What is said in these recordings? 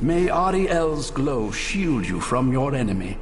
May Auriel's glow shield you from your enemy.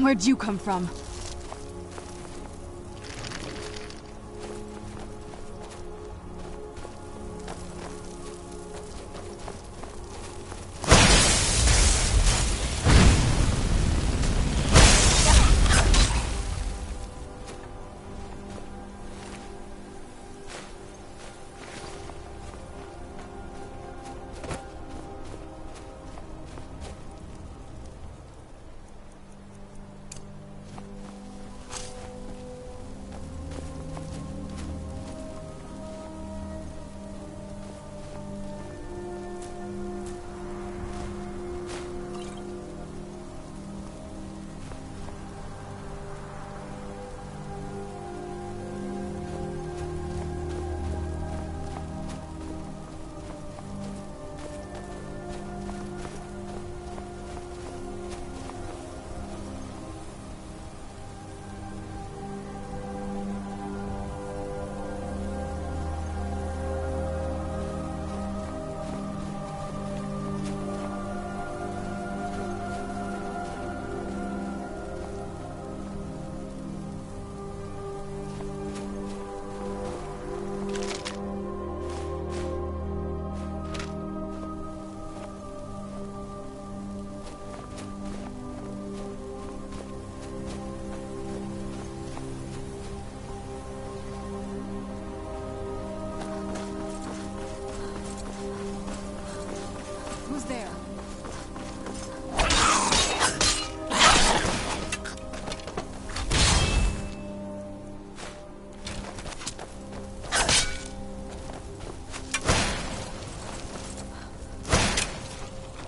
Where'd you come from?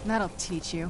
That'll teach you.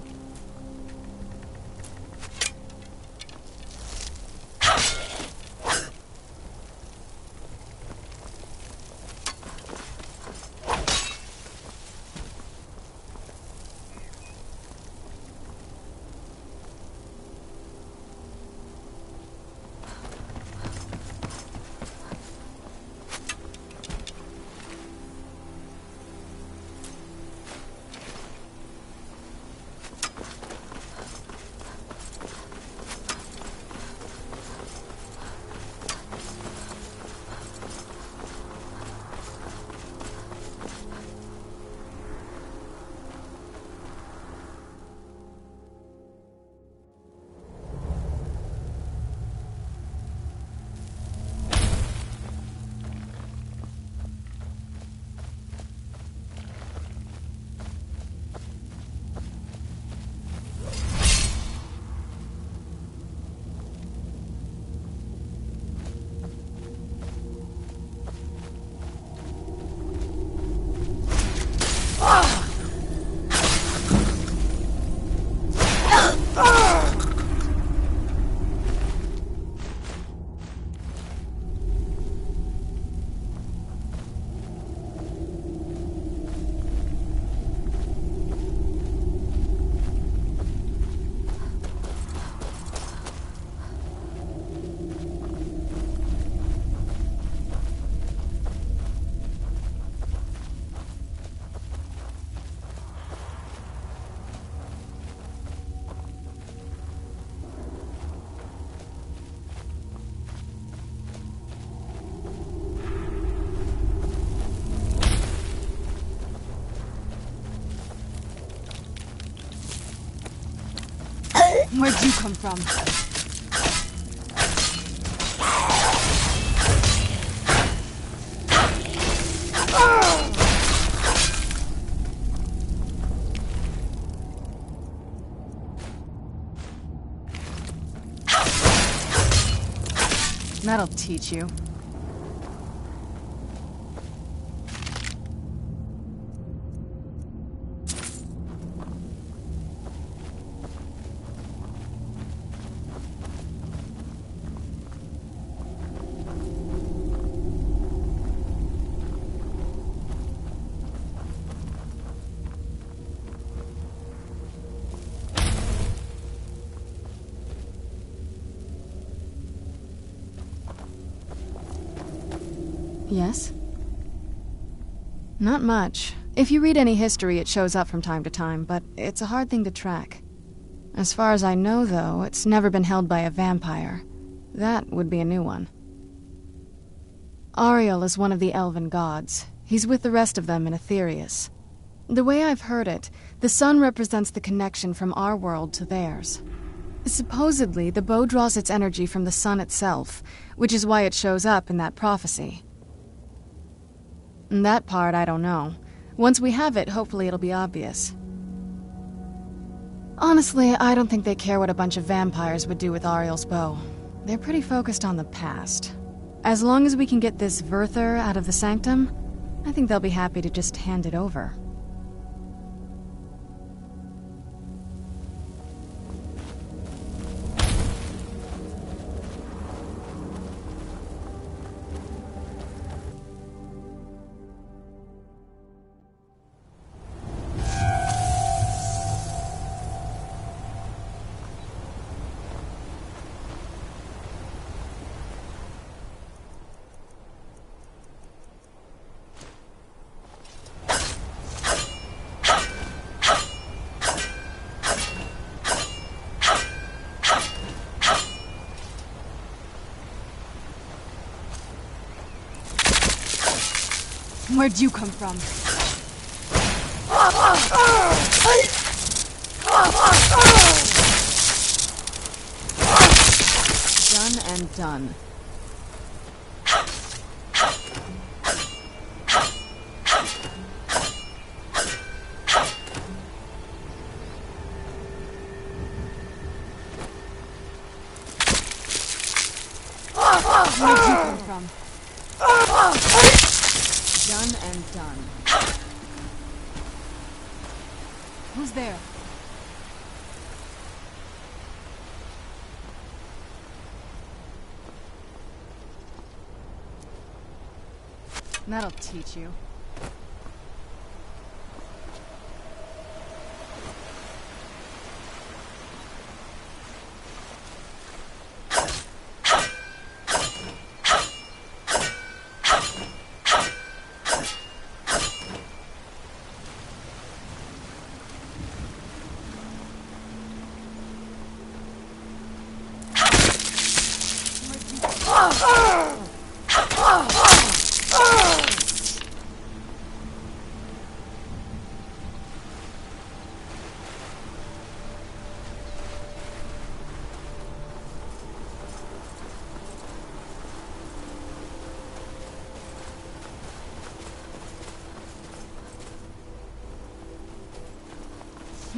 Where'd you come from? That'll teach you. Yes? Not much. If you read any history, it shows up from time to time, but it's a hard thing to track. As far as I know, though, it's never been held by a vampire. That would be a new one. Auriel is one of the elven gods. He's with the rest of them in Aetherius. The way I've heard it, the sun represents the connection from our world to theirs. Supposedly, the bow draws its energy from the sun itself, which is why it shows up in that prophecy. That part, I don't know. Once we have it, hopefully it'll be obvious. Honestly, I don't think they care what a bunch of vampires would do with Auriel's bow. They're pretty focused on the past. As long as we can get this Vyrthur out of the sanctum, I think they'll be happy to just hand it over. Where'd you come from? Done and done. Where'd you come from? Done and done. Who's there? That'll teach you.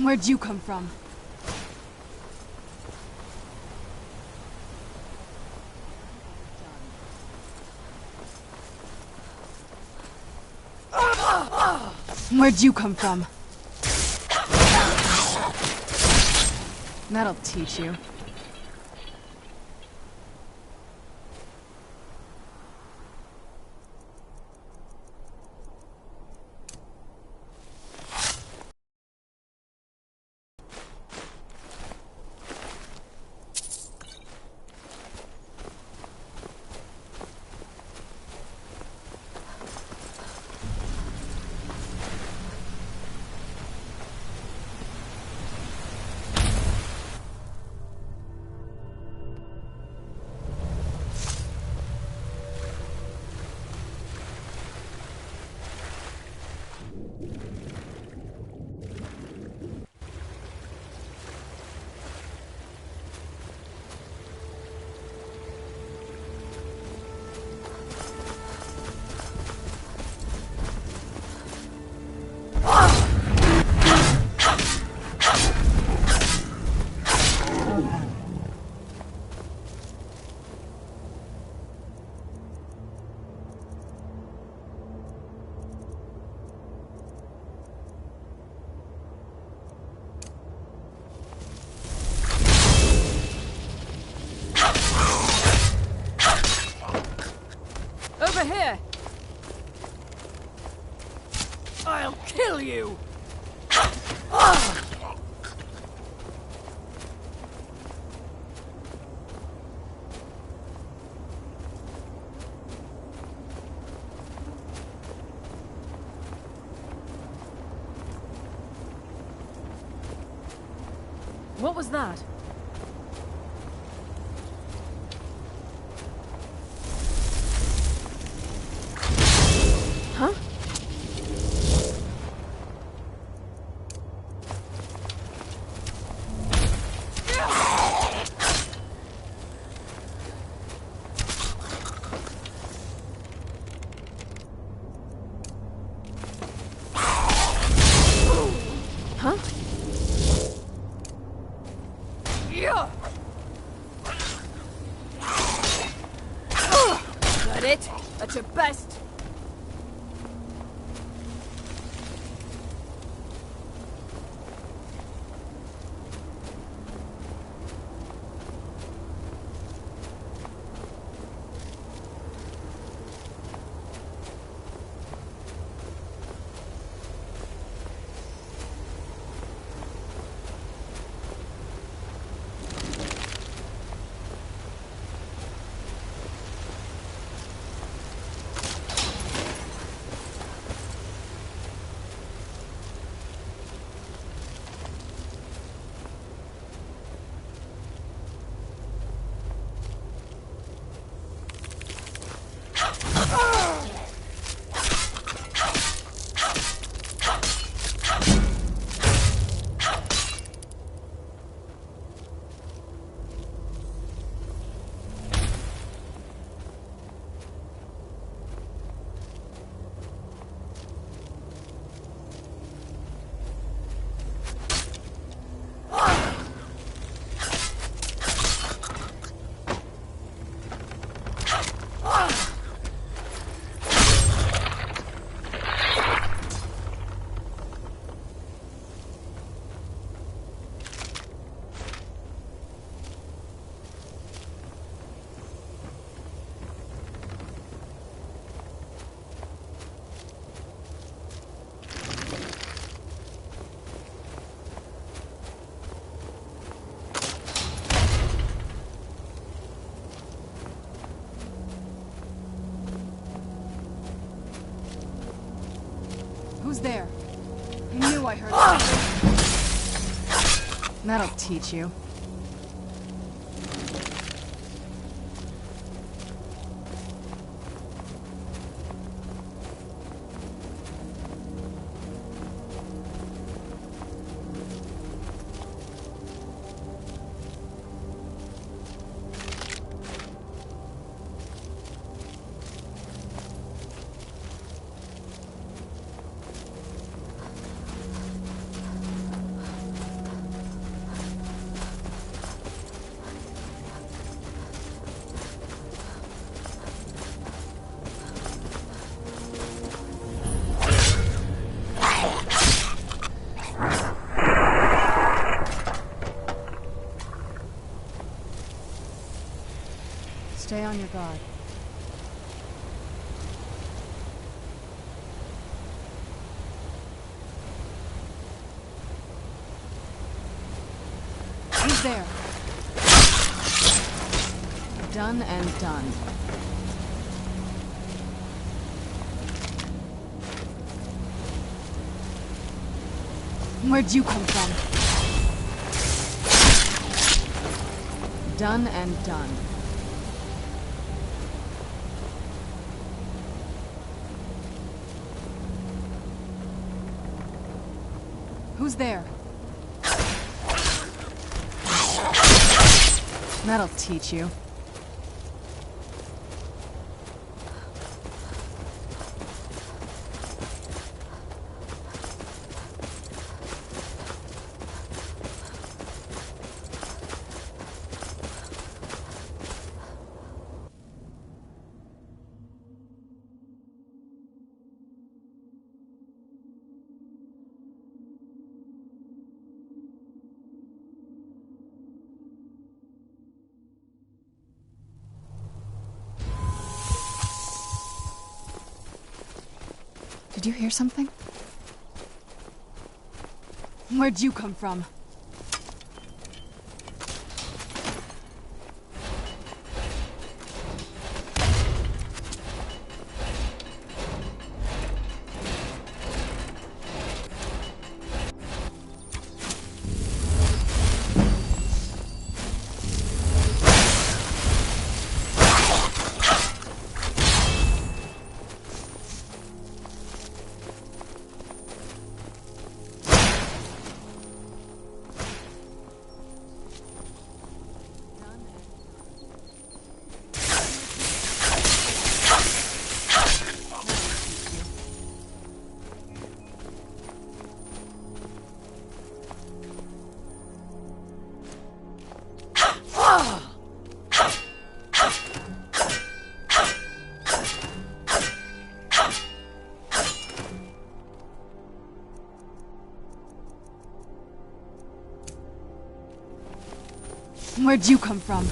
Where'd you come from? Where'd you come from? That'll teach you. I'll kill you! What was that? Huh? Huh? Got it? At your best. Who's there? I knew I heard something. That'll teach you. Stay on your guard. Who's there? Done and done. Where'd you come from? Done and done. Who's there? That'll teach you. Did you hear something? Where'd you come from? Where'd you come from?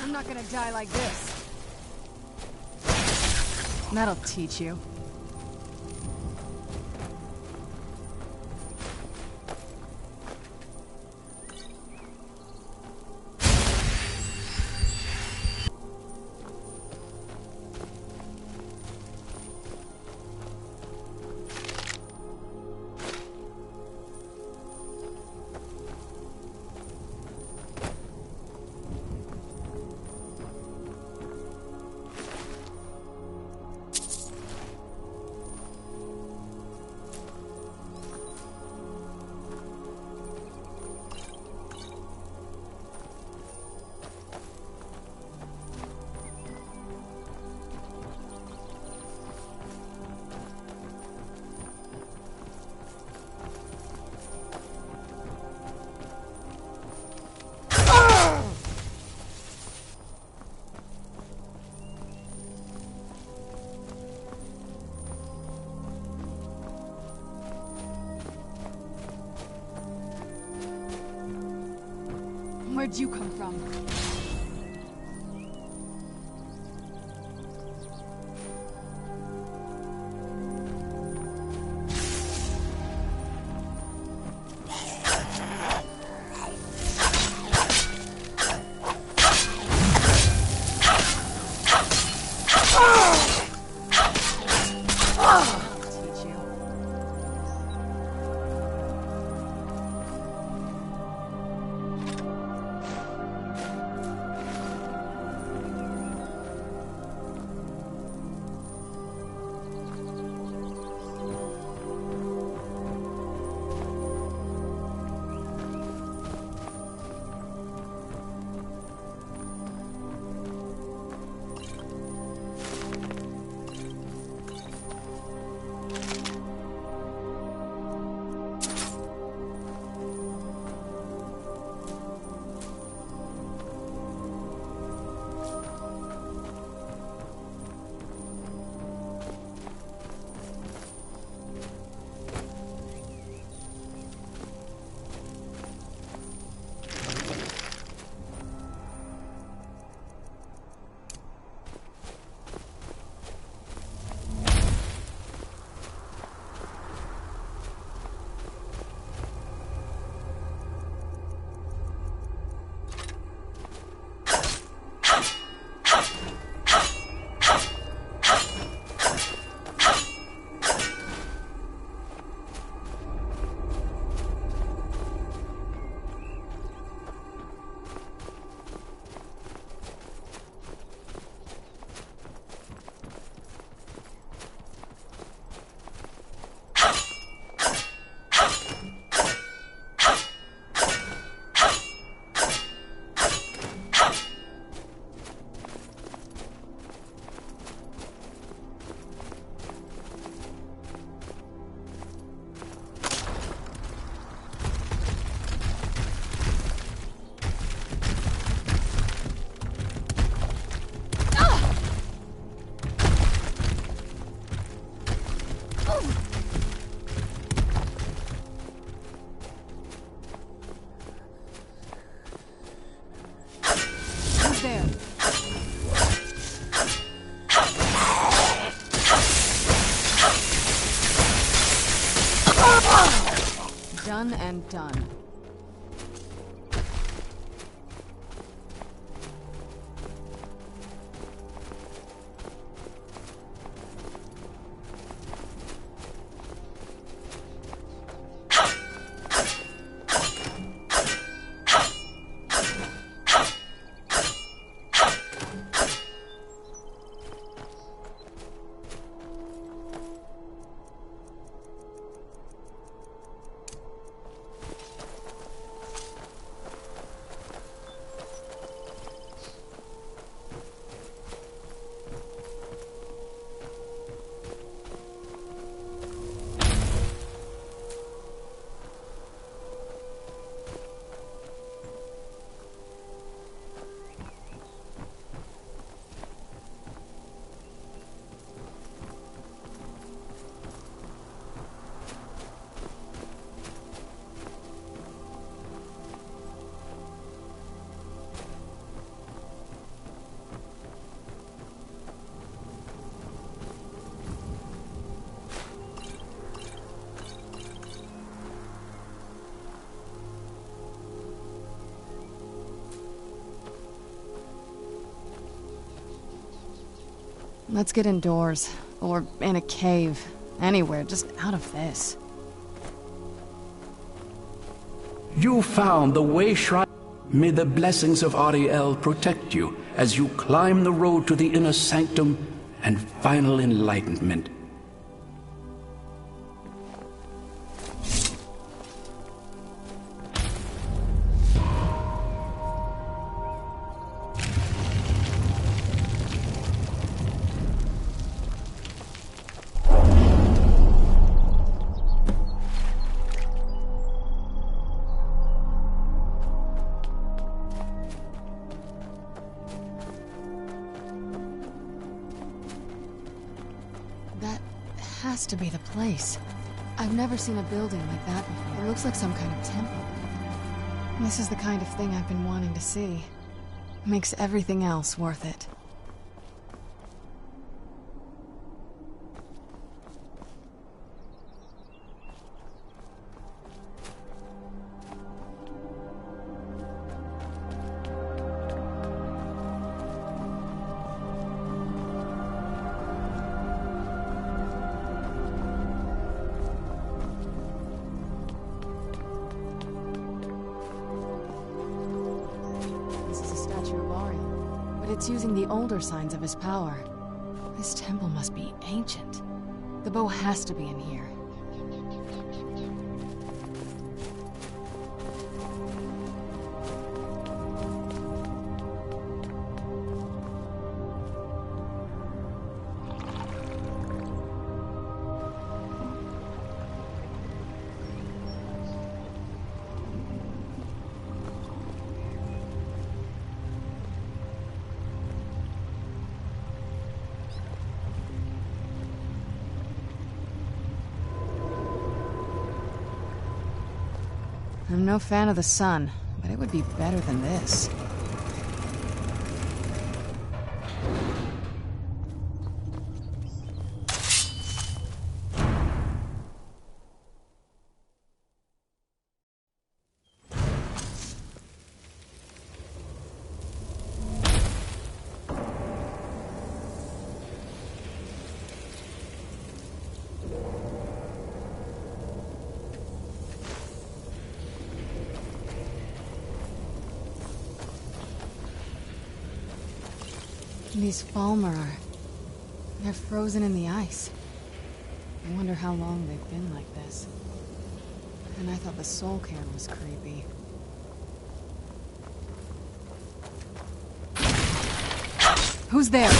I'm not gonna die like this. That'll teach you. Where'd you come from? One and done. Let's get indoors. Or in a cave. Anywhere, just out of this. You found the way shrine. May the blessings of Auriel protect you as you climb the road to the inner sanctum and final enlightenment. Has to be the place. I've never seen a building like that before. It looks like some kind of temple. This is the kind of thing I've been wanting to see. Makes everything else worth it. It's using the older signs of his power. This temple must be ancient. The bow has to be in here. I'm no fan of the sun, but it would be better than this. These Falmer they're frozen in the ice. I wonder how long they've been like this. And I thought the soul cairn was creepy. Who's there?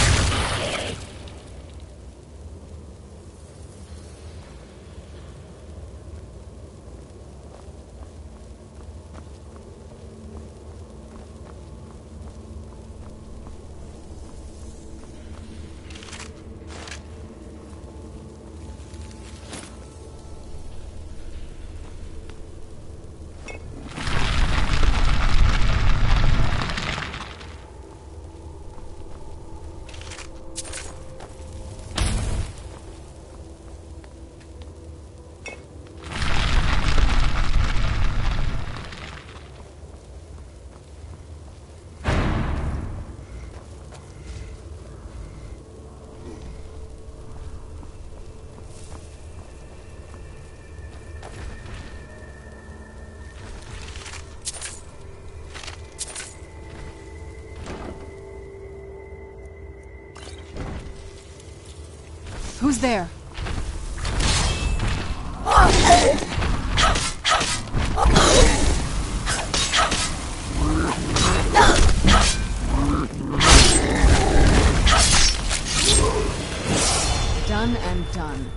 Who's there? Done and done.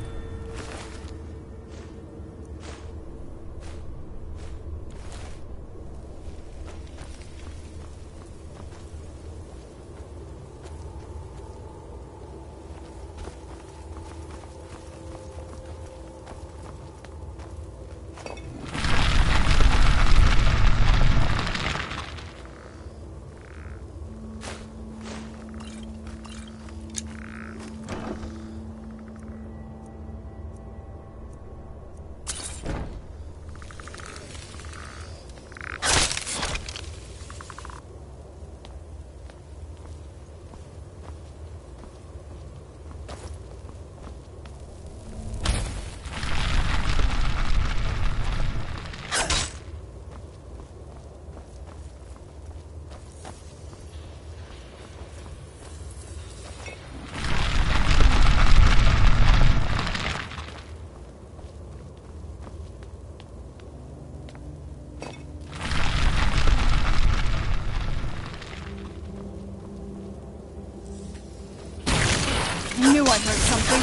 I heard something.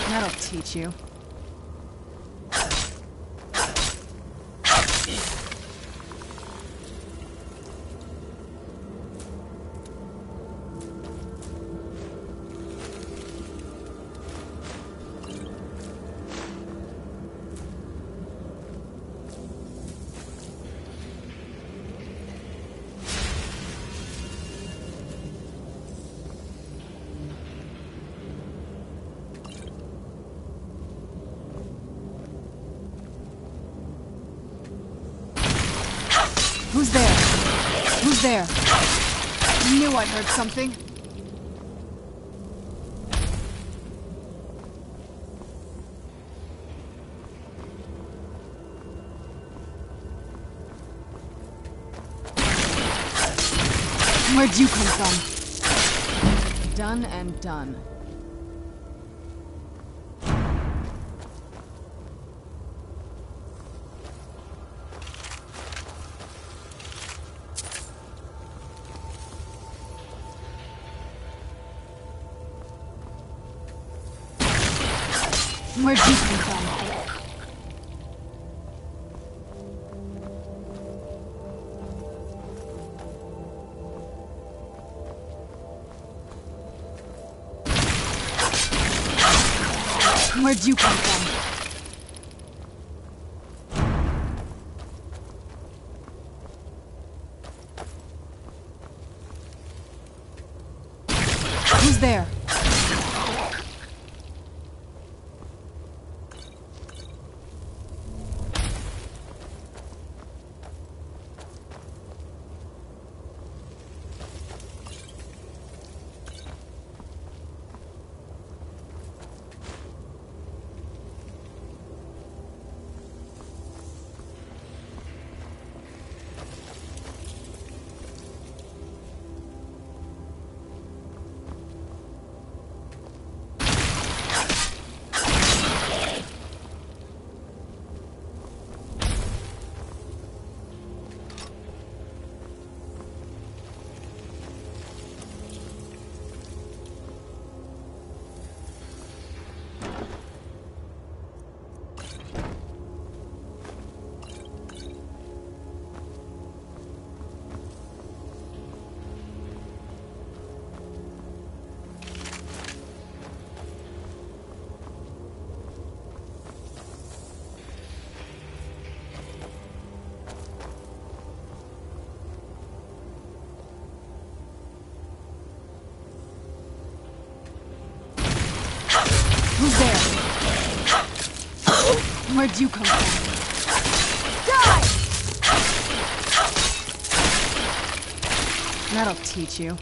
That'll teach you. Who's there? Who's there? I knew I heard something. Where'd you come from? Done and done. Where'd you come from? Where'd you come from? Who's there? Who's there? Where'd you come from? Die! That'll teach you.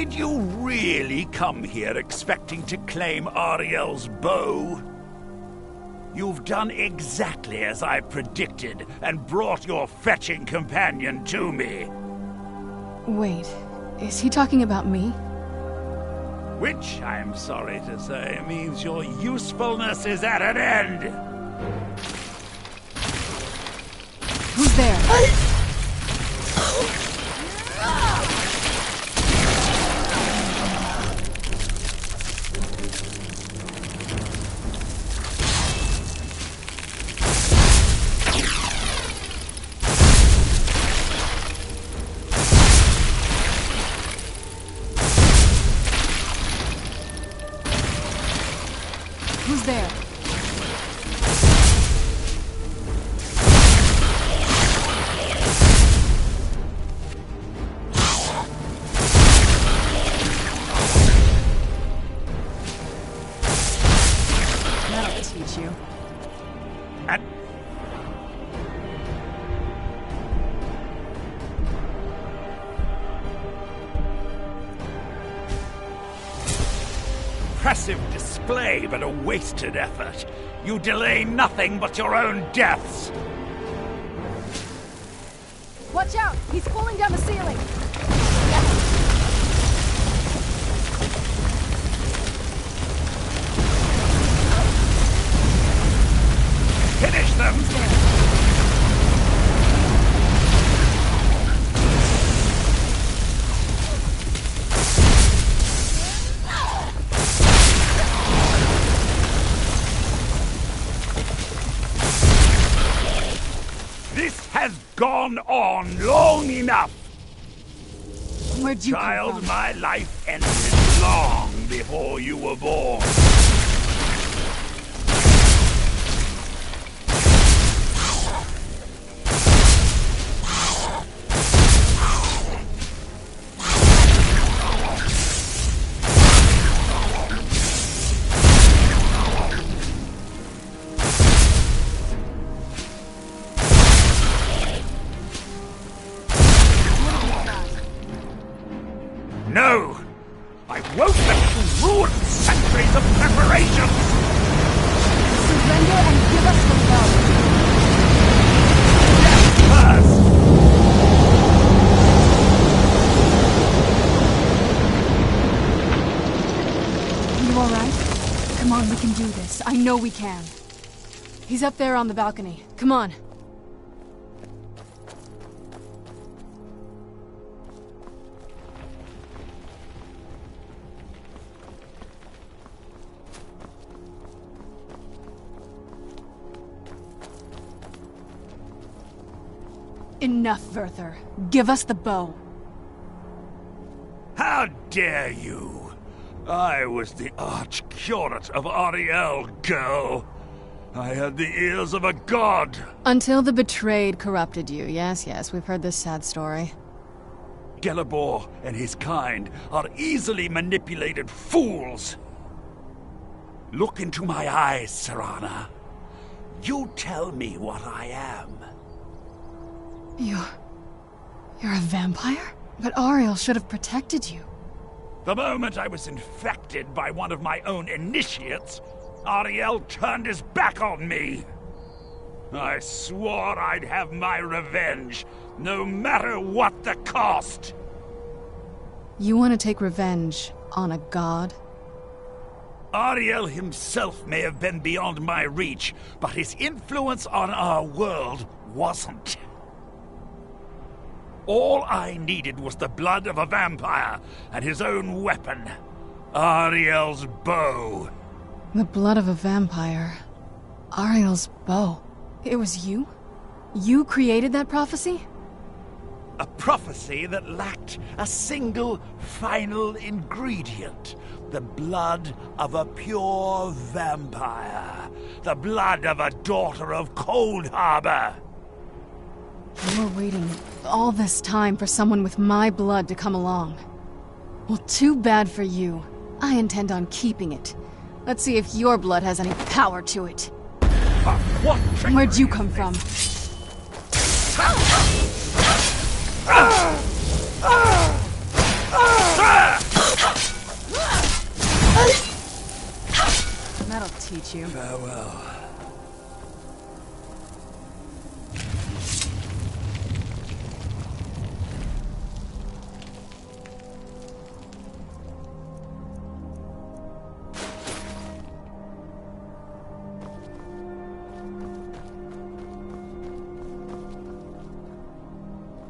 Did you really come here expecting to claim Auriel's bow? You've done exactly as I predicted, and brought your fetching companion to me. Wait, is he talking about me? Which, I'm sorry to say, means your usefulness is at an end. Who's there? Who's there? That'll teach you. And impressive display, but a wasted effort. You delay nothing but your own deaths. Watch out! He's falling down the ceiling! Finish them! This has gone on long enough. Where'd you come Child, from? my life ended long before you were born. No! I won't let you ruin centuries of preparations! Surrender and give us the bow! First! You alright? Come on, we can do this. I know we can. He's up there on the balcony. Come on. Enough, Vyrthur. Give us the bow. How dare you! I was the Arch-Curate of Auriel, girl. I had the ears of a god. Until the betrayed corrupted you. Yes, yes, we've heard this sad story. Gelibor and his kind are easily manipulated fools. Look into my eyes, Serana. You tell me what I am. You're a vampire? But Auriel should have protected you. The moment I was infected by one of my own initiates, Auriel turned his back on me. I swore I'd have my revenge, no matter what the cost. You want to take revenge on a god? Auriel himself may have been beyond my reach, but his influence on our world wasn't. All I needed was the blood of a vampire and his own weapon, Auriel's bow. The blood of a vampire. Auriel's bow. It was you? You created that prophecy? A prophecy that lacked a single final ingredient. The blood of a pure vampire. The blood of a daughter of Cold Harbor. You were waiting all this time for someone with my blood to come along. Well, too bad for you. I intend on keeping it. Let's see if your blood has any power to it. What trickery Where'd you is come this? from? That'll teach you. Farewell.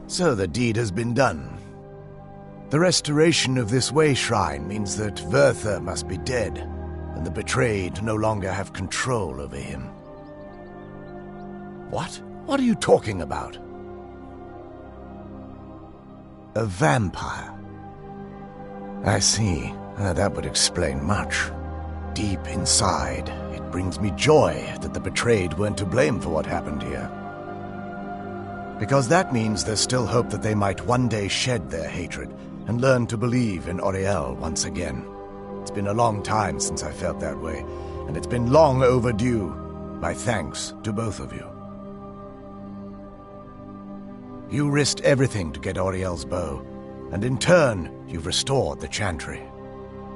So the deed has been done. The restoration of this way shrine means that Vyrthur must be dead, and the betrayed no longer have control over him. What? What are you talking about? A vampire. I see. That would explain much. Deep inside, it brings me joy that the betrayed weren't to blame for what happened here. Because that means there's still hope that they might one day shed their hatred and learn to believe in Auriel once again. It's been a long time since I felt that way, and it's been long overdue. My thanks to both of you. You risked everything to get Auriel's bow, and in turn, you've restored the Chantry.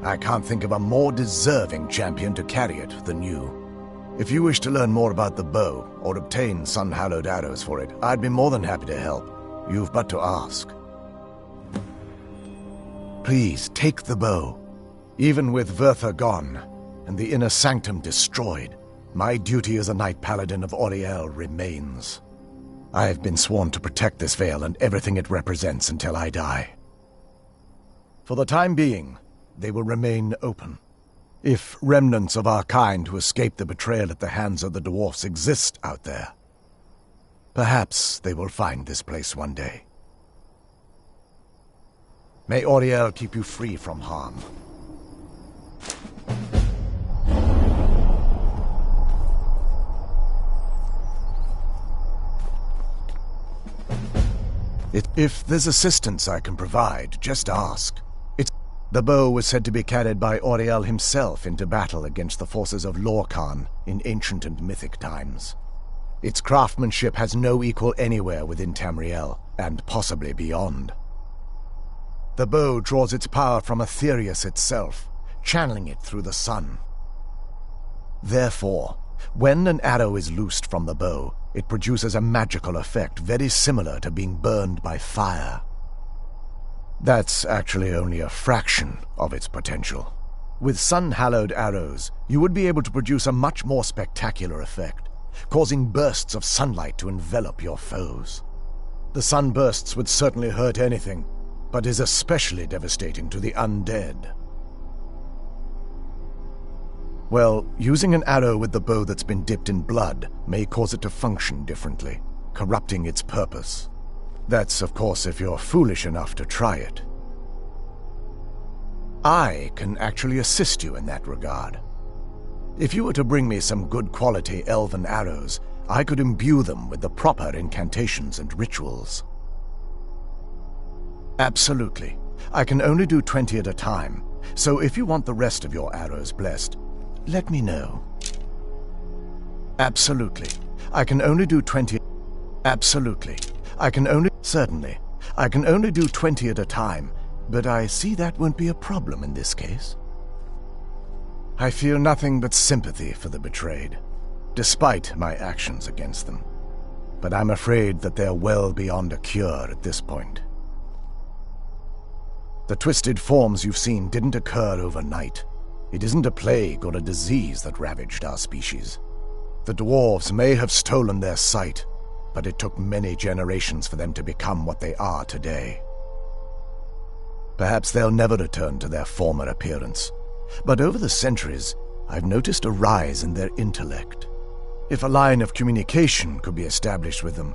I can't think of a more deserving champion to carry it than you. If you wish to learn more about the bow, or obtain sun-hallowed arrows for it, I'd be more than happy to help. You've but to ask. Please, take the bow. Even with Vyrthur gone, and the inner sanctum destroyed, my duty as a Knight Paladin of Auriel remains. I have been sworn to protect this veil and everything it represents until I die. For the time being, they will remain open. If remnants of our kind who escaped the betrayal at the hands of the dwarfs exist out there, perhaps they will find this place one day. May Auriel keep you free from harm. If there's assistance I can provide, just ask. The bow was said to be carried by Auriel himself into battle against the forces of Lorkhan in ancient and mythic times. Its craftsmanship has no equal anywhere within Tamriel, and possibly beyond. The bow draws its power from Aetherius itself, channeling it through the sun. Therefore, when an arrow is loosed from the bow, it produces a magical effect very similar to being burned by fire. That's actually only a fraction of its potential. With sun-hallowed arrows, you would be able to produce a much more spectacular effect, causing bursts of sunlight to envelop your foes. The sunbursts would certainly hurt anything, but is especially devastating to the undead. Well, using an arrow with the bow that's been dipped in blood may cause it to function differently, corrupting its purpose. That's, of course, if you're foolish enough to try it. I can actually assist you in that regard. If you were to bring me some good quality elven arrows, I could imbue them with the proper incantations and rituals. Absolutely. I can only do 20 at a time, so if you want the rest of your arrows blessed, let me know. Absolutely. I can only do 20... Absolutely. Certainly. I can only do 20 at a time, but I see that won't be a problem in this case. I feel nothing but sympathy for the betrayed, despite my actions against them. But I'm afraid that they're well beyond a cure at this point. The twisted forms you've seen didn't occur overnight. It isn't a plague or a disease that ravaged our species. The dwarves may have stolen their sight, but it took many generations for them to become what they are today. Perhaps they'll never return to their former appearance, but over the centuries, I've noticed a rise in their intellect. If a line of communication could be established with them,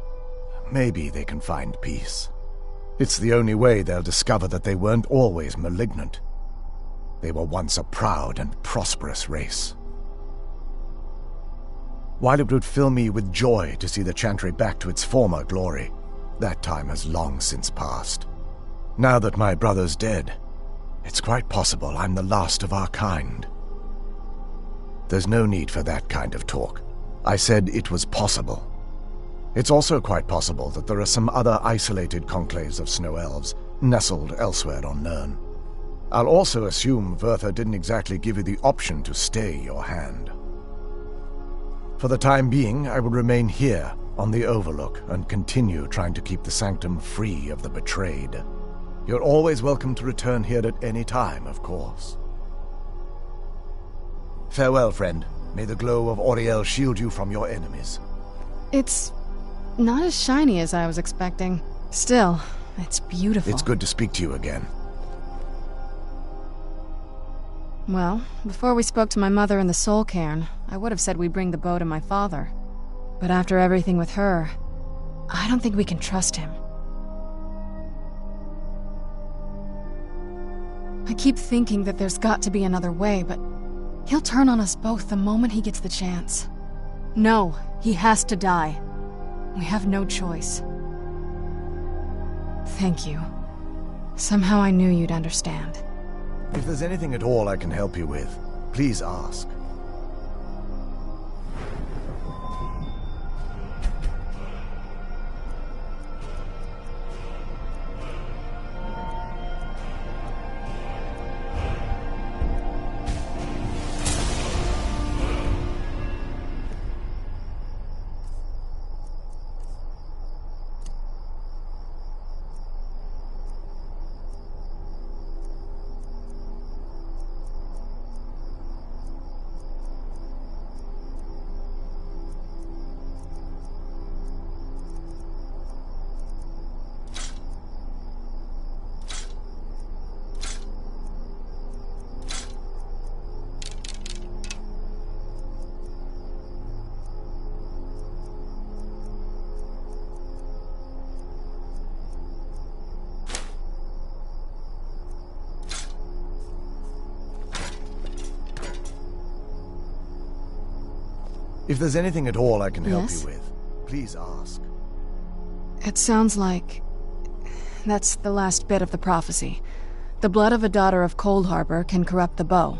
maybe they can find peace. It's the only way they'll discover that they weren't always malignant. They were once a proud and prosperous race. While it would fill me with joy to see the Chantry back to its former glory, that time has long since passed. Now that my brother's dead, it's quite possible I'm the last of our kind. There's no need for that kind of talk. I said it was possible. It's also quite possible that there are some other isolated conclaves of snow elves nestled elsewhere on Nirn. I'll also assume Vyrthur didn't exactly give you the option to stay your hand. For the time being, I will remain here on the Overlook and continue trying to keep the Sanctum free of the betrayed. You're always welcome to return here at any time, of course. Farewell, friend. May the glow of Auriel shield you from your enemies. It's not as shiny as I was expecting. Still, it's beautiful. It's good to speak to you again. Well, before we spoke to my mother in the Soul Cairn, I would have said we'd bring the bow to my father. But after everything with her, I don't think we can trust him. I keep thinking that there's got to be another way, but he'll turn on us both the moment he gets the chance. No, he has to die. We have no choice. Thank you. Somehow I knew you'd understand. If there's anything at all I can help you with, please ask. If there's anything at all I can help you with, please ask. It sounds like that's the last bit of the prophecy. The blood of a daughter of Cold Harbor can corrupt the bow.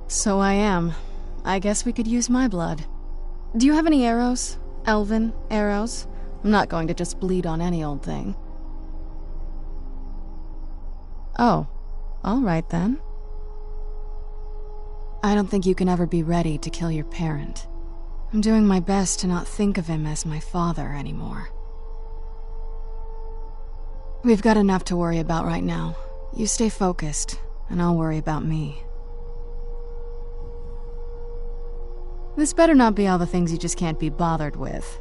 So I am. I guess we could use my blood. Do you have any arrows? Elven arrows? I'm not going to just bleed on any old thing. Oh, all right then. I don't think you can ever be ready to kill your parent. I'm doing my best to not think of him as my father anymore. We've got enough to worry about right now. You stay focused, and I'll worry about me. This better not be all the things you just can't be bothered with.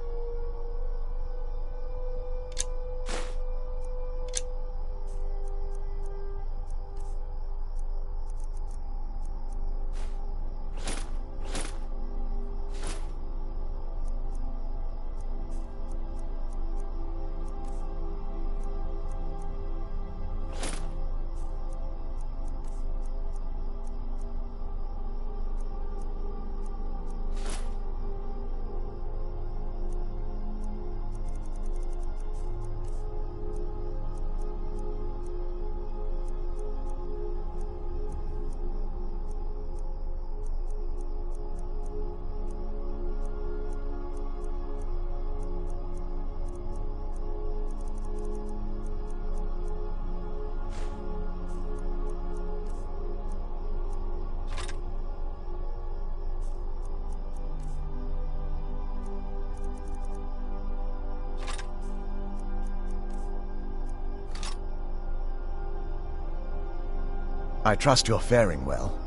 I trust you're faring well.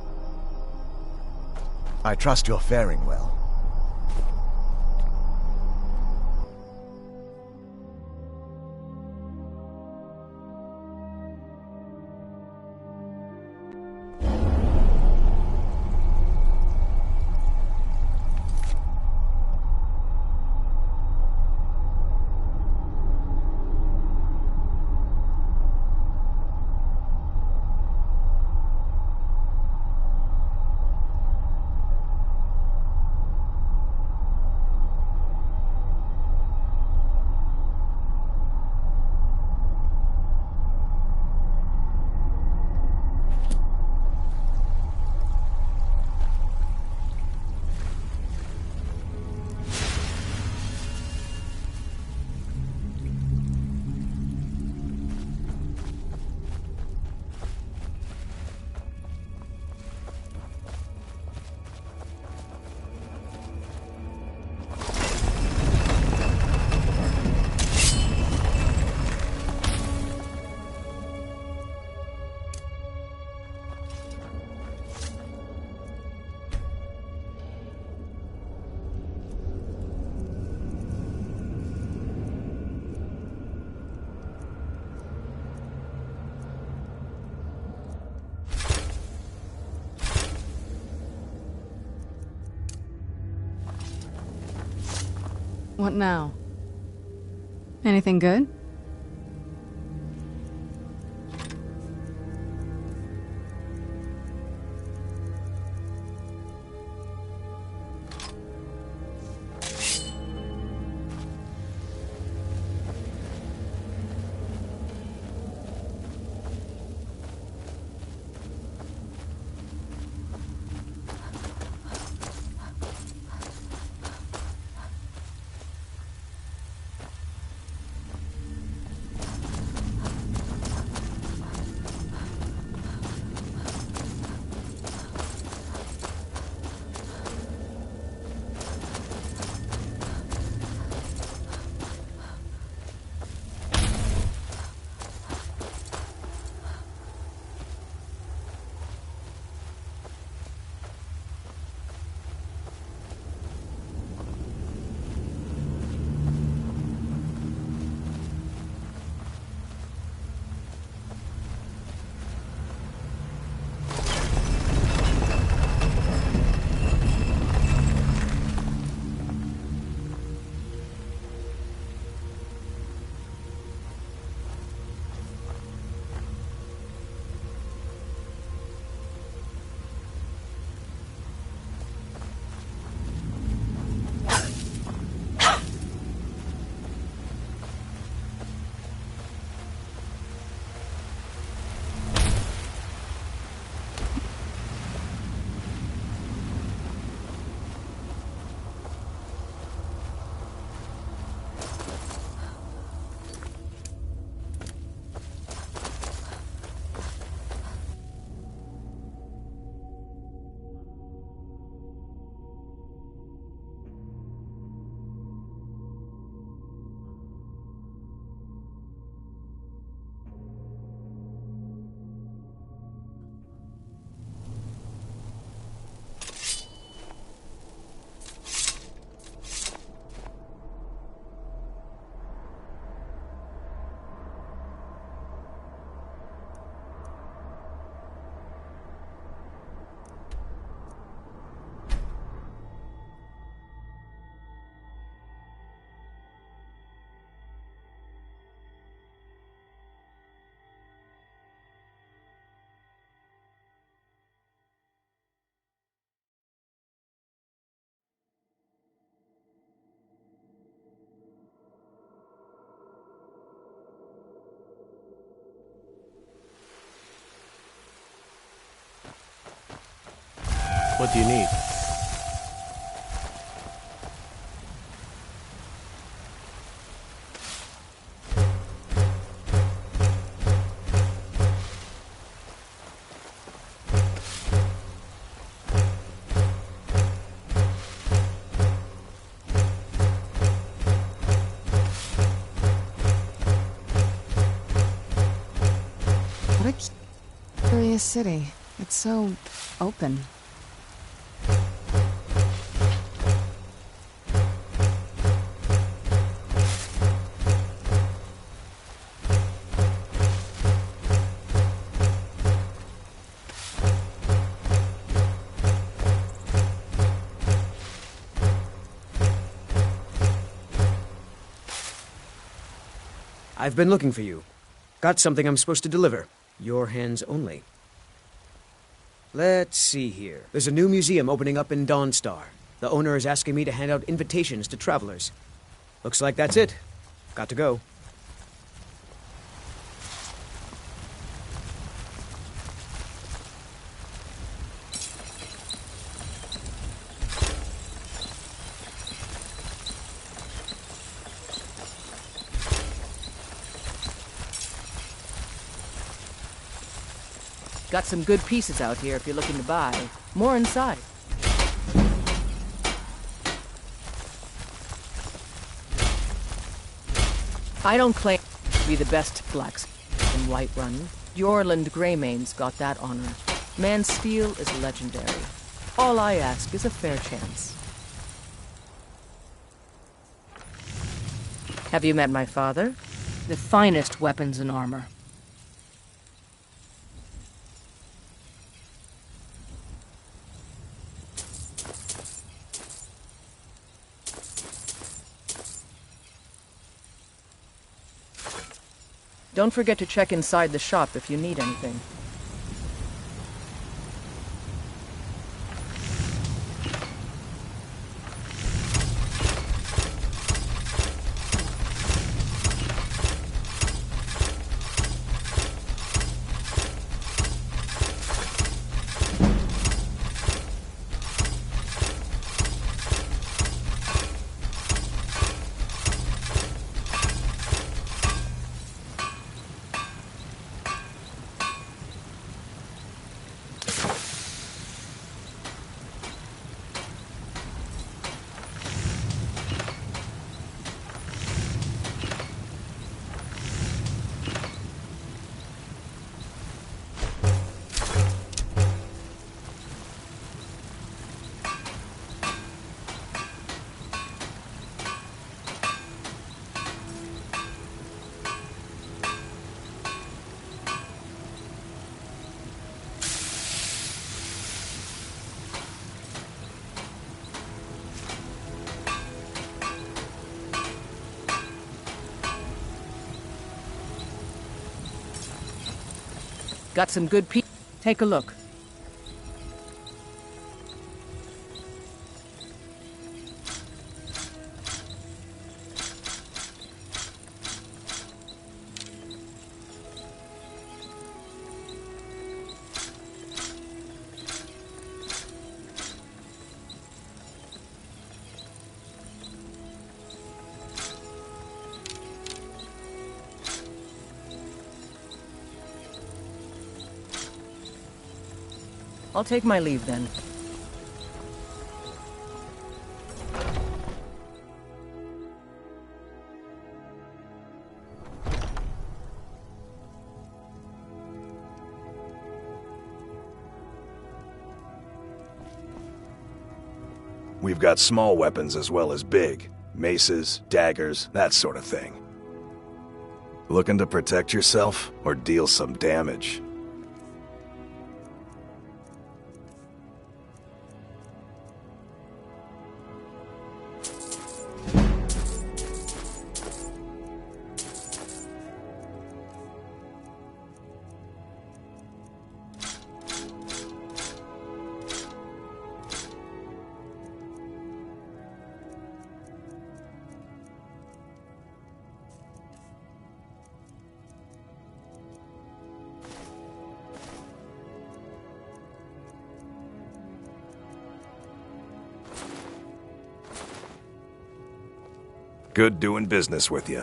I trust you're faring well. What now? Anything good? What do you need? What a curious city. It's so open. I've been looking for you. Got something I'm supposed to deliver. Your hands only. Let's see here. There's a new museum opening up in Dawnstar. The owner is asking me to hand out invitations to travelers. Looks like that's it. Got to go. Got some good pieces out here if you're looking to buy. More inside. I don't claim to be the best blacksmith in Whiterun. Yorland Greymane's got that honor. Man's steel is legendary. All I ask is a fair chance. Have you met my father? The finest weapons and armor. Don't forget to check inside the shop if you need anything. Got some good Take a look. I'll take my leave then. We've got small weapons as well as big. Maces, daggers, that sort of thing. Looking to protect yourself or deal some damage? Good doing business with you.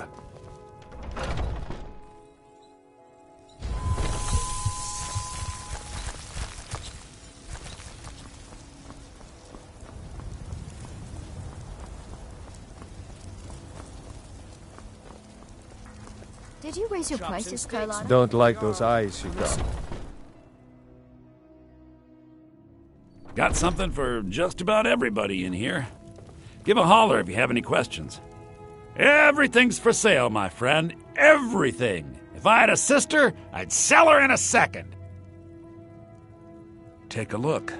Did you raise your prices, Carlotta? Don't like those eyes you got. Got something for just about everybody in here. Give a holler if you have any questions. Everything's for sale, my friend. Everything. If I had a sister, I'd sell her in a second. Take a look.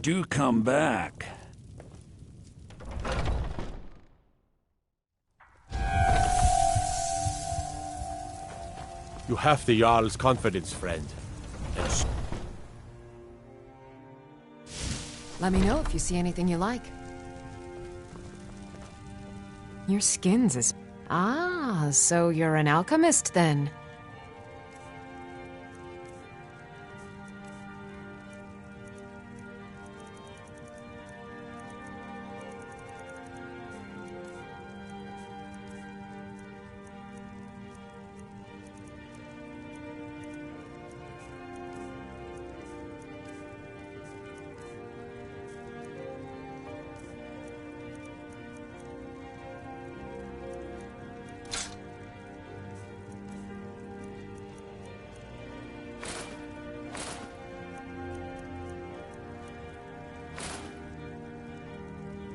Do come back. You have the Jarl's confidence, friend. And let me know if you see anything you like. Your skin's as... Ah, so you're an alchemist then.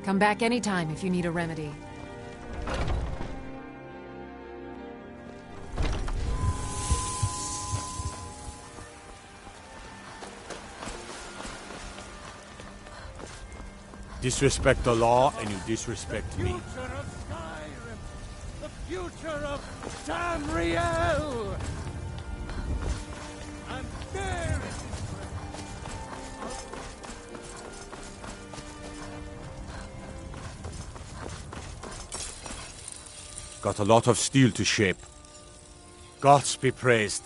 Come back anytime if you need a remedy. Disrespect the law, and you disrespect me. Future of Skyrim! The future of Tamriel! And there is his friend. Got a lot of steel to shape. Gods be praised.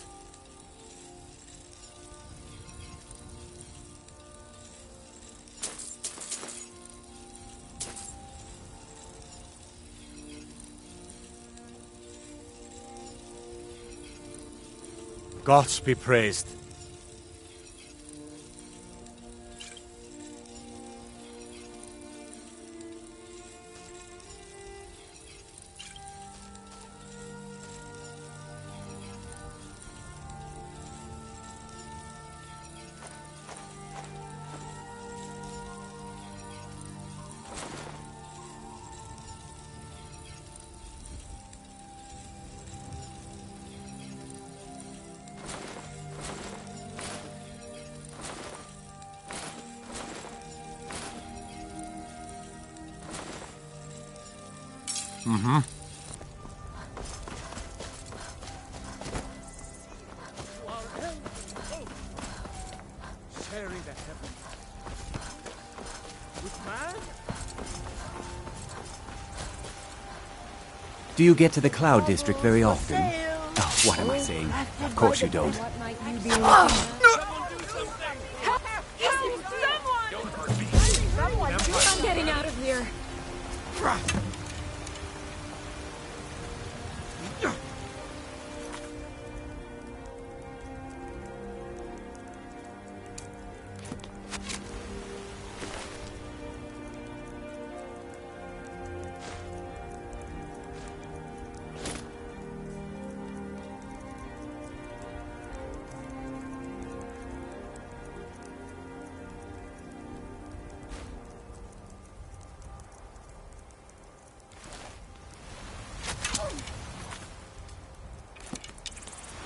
Gods be praised. Mm-hmm. Sharing the heavens. With man? Do you get to the Cloud District very often? Oh, what am I saying? Of course you don't. Someone! I'm getting out of here.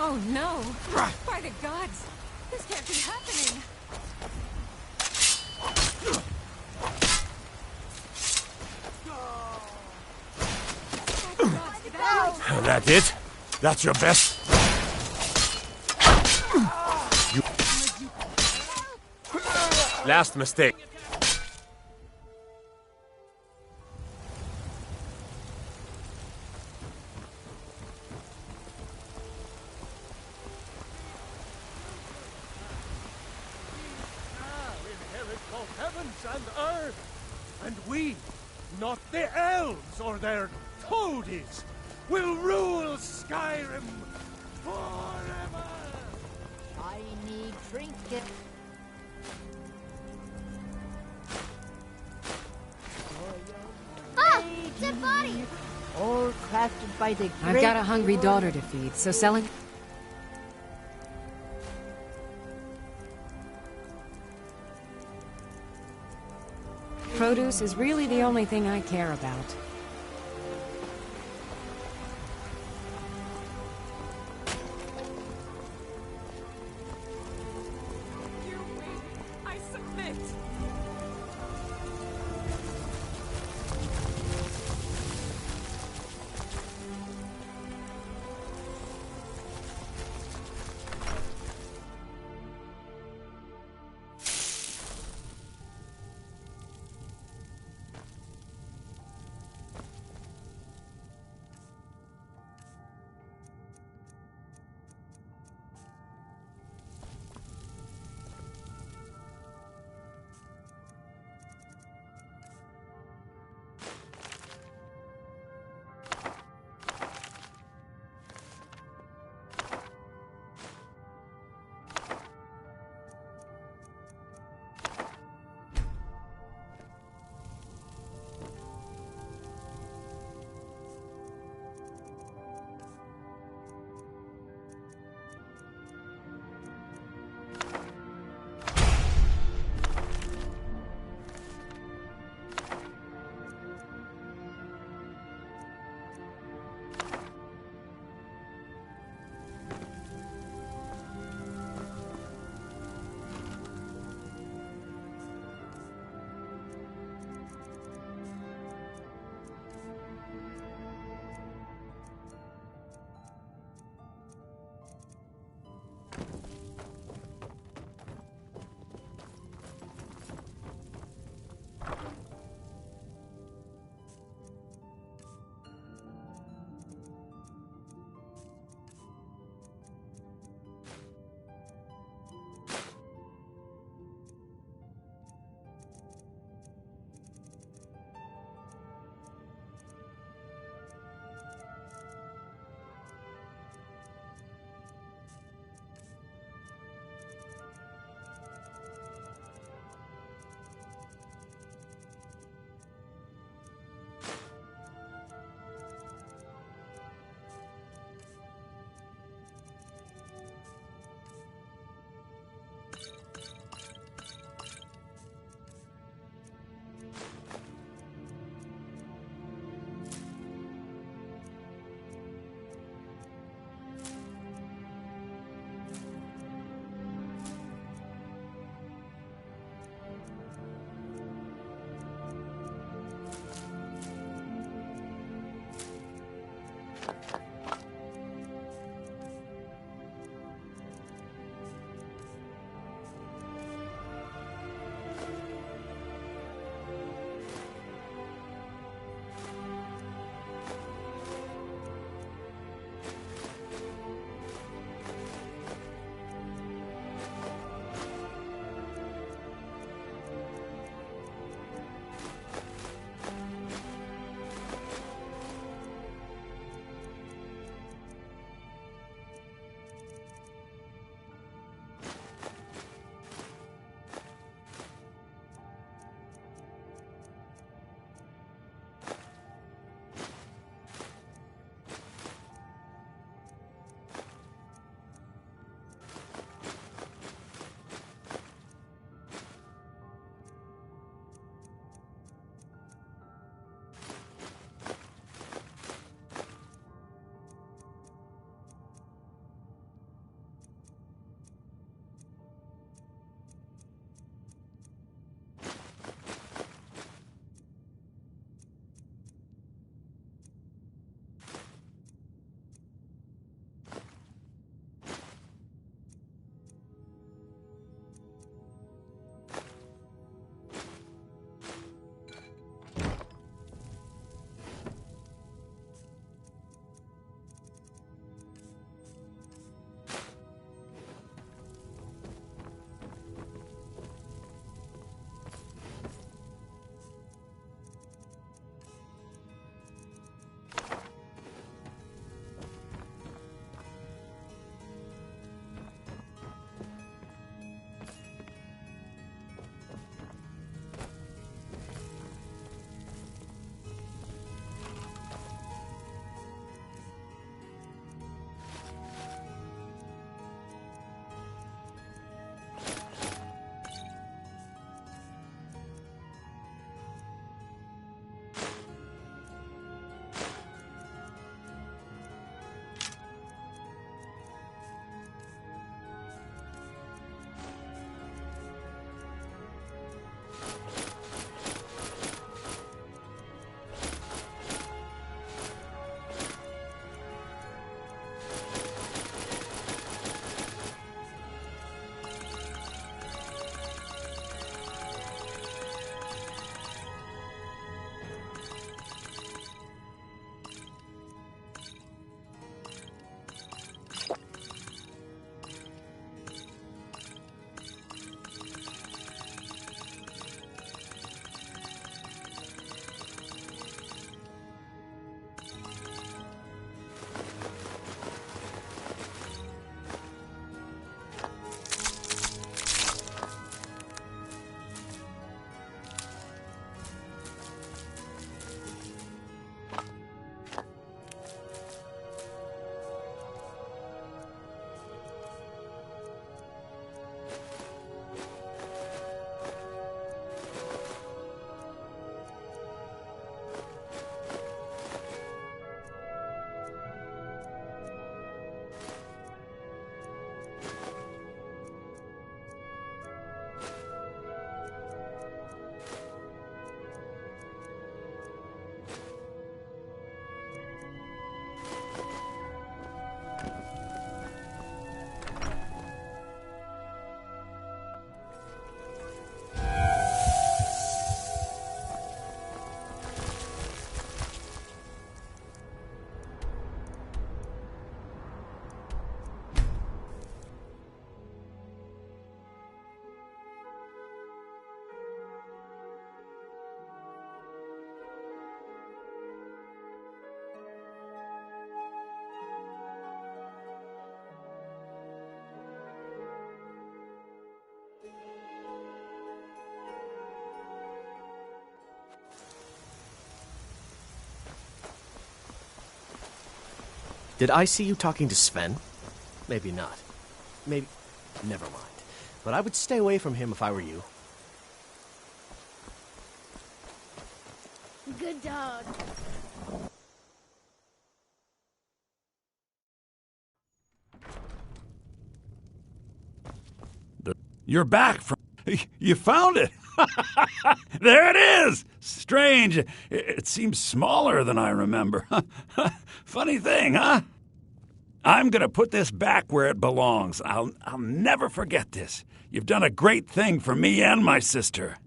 Oh no! By the gods! This can't be happening! That it? That's your best? You... Last mistake. And earth, and we, not the elves or their toadies, will rule Skyrim forever! I need trinket. Ah! Za'bani! All crafted by the great... I've got a hungry daughter to feed, so selling... Produce is really the only thing I care about. I submit! Did I see you talking to Sven? Maybe not. Maybe... Never mind. But I would stay away from him if I were you. Good dog. You're back from... You found it! There it is! Strange. It seems smaller than I remember. Funny thing, huh? I'm gonna put this back where it belongs. I'll never forget this. You've done a great thing for me and my sister.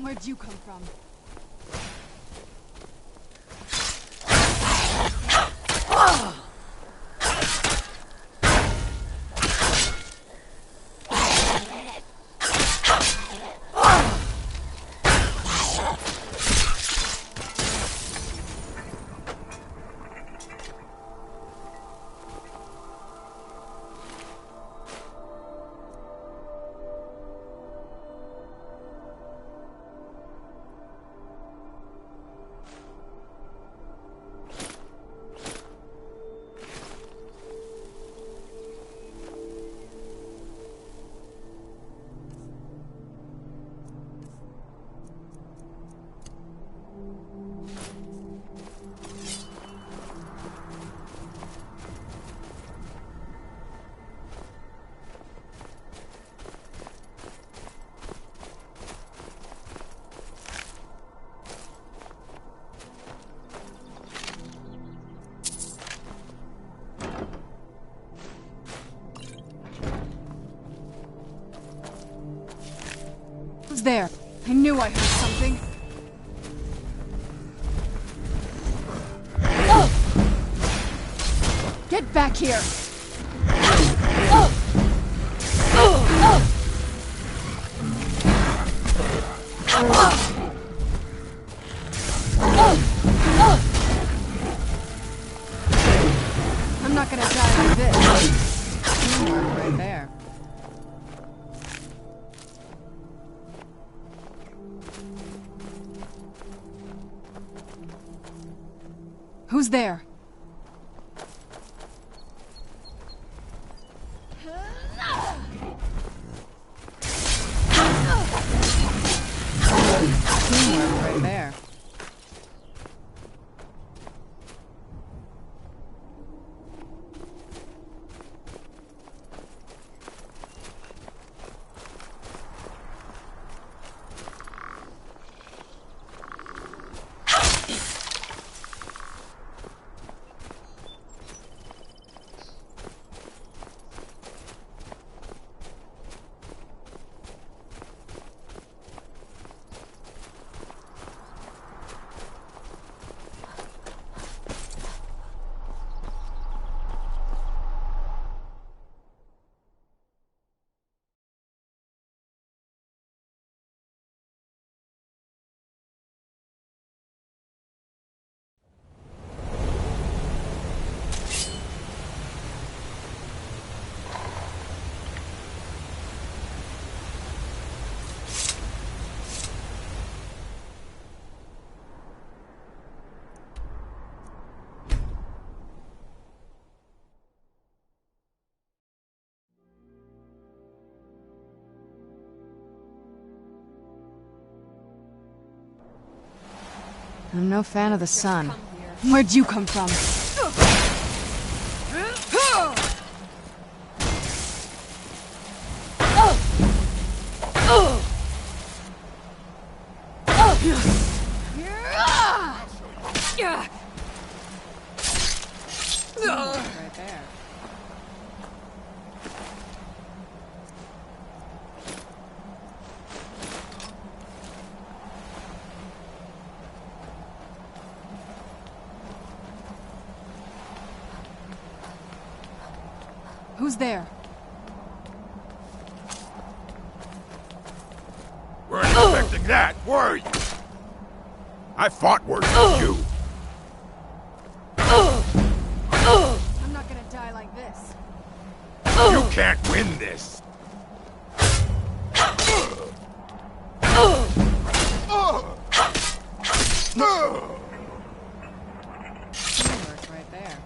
Where'd you come from? There. I knew I heard something. Oh! Get back here! Oh! Oh! I'm not gonna die like this. Teamwork right there. Who's there? Teamwork right there. I'm no fan of the sun. Where'd you come from? Right there. Who's there? Weren't expecting that, were you? I fought worse than you. I'm not gonna die like this. You can't win this. Teamwork right there.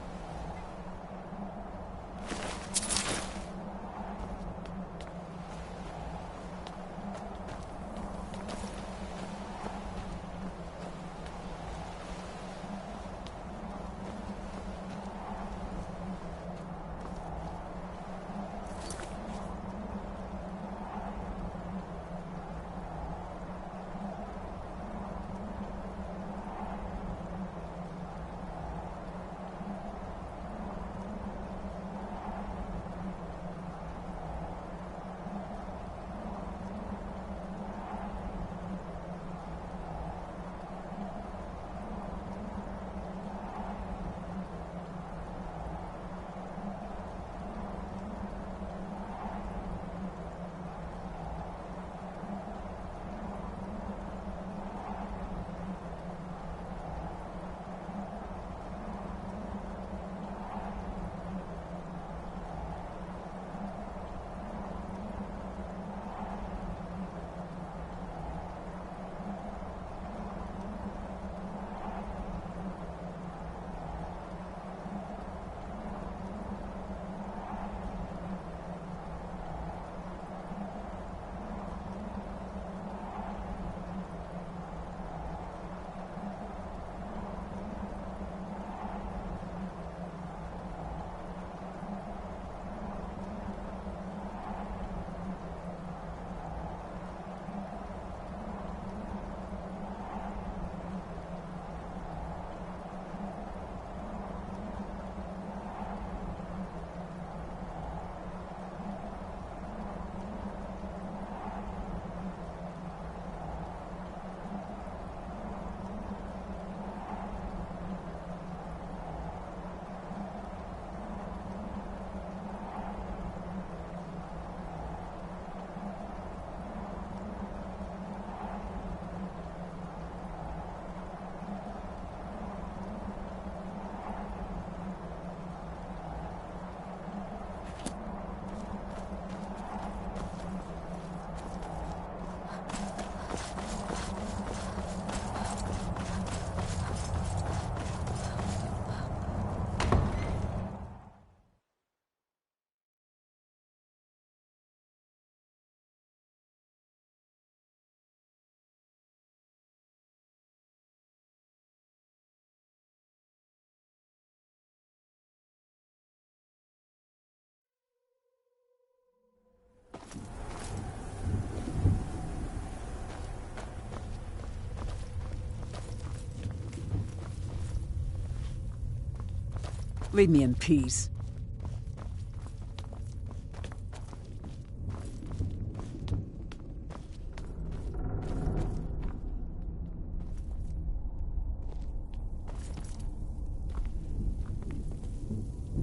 Leave me in peace.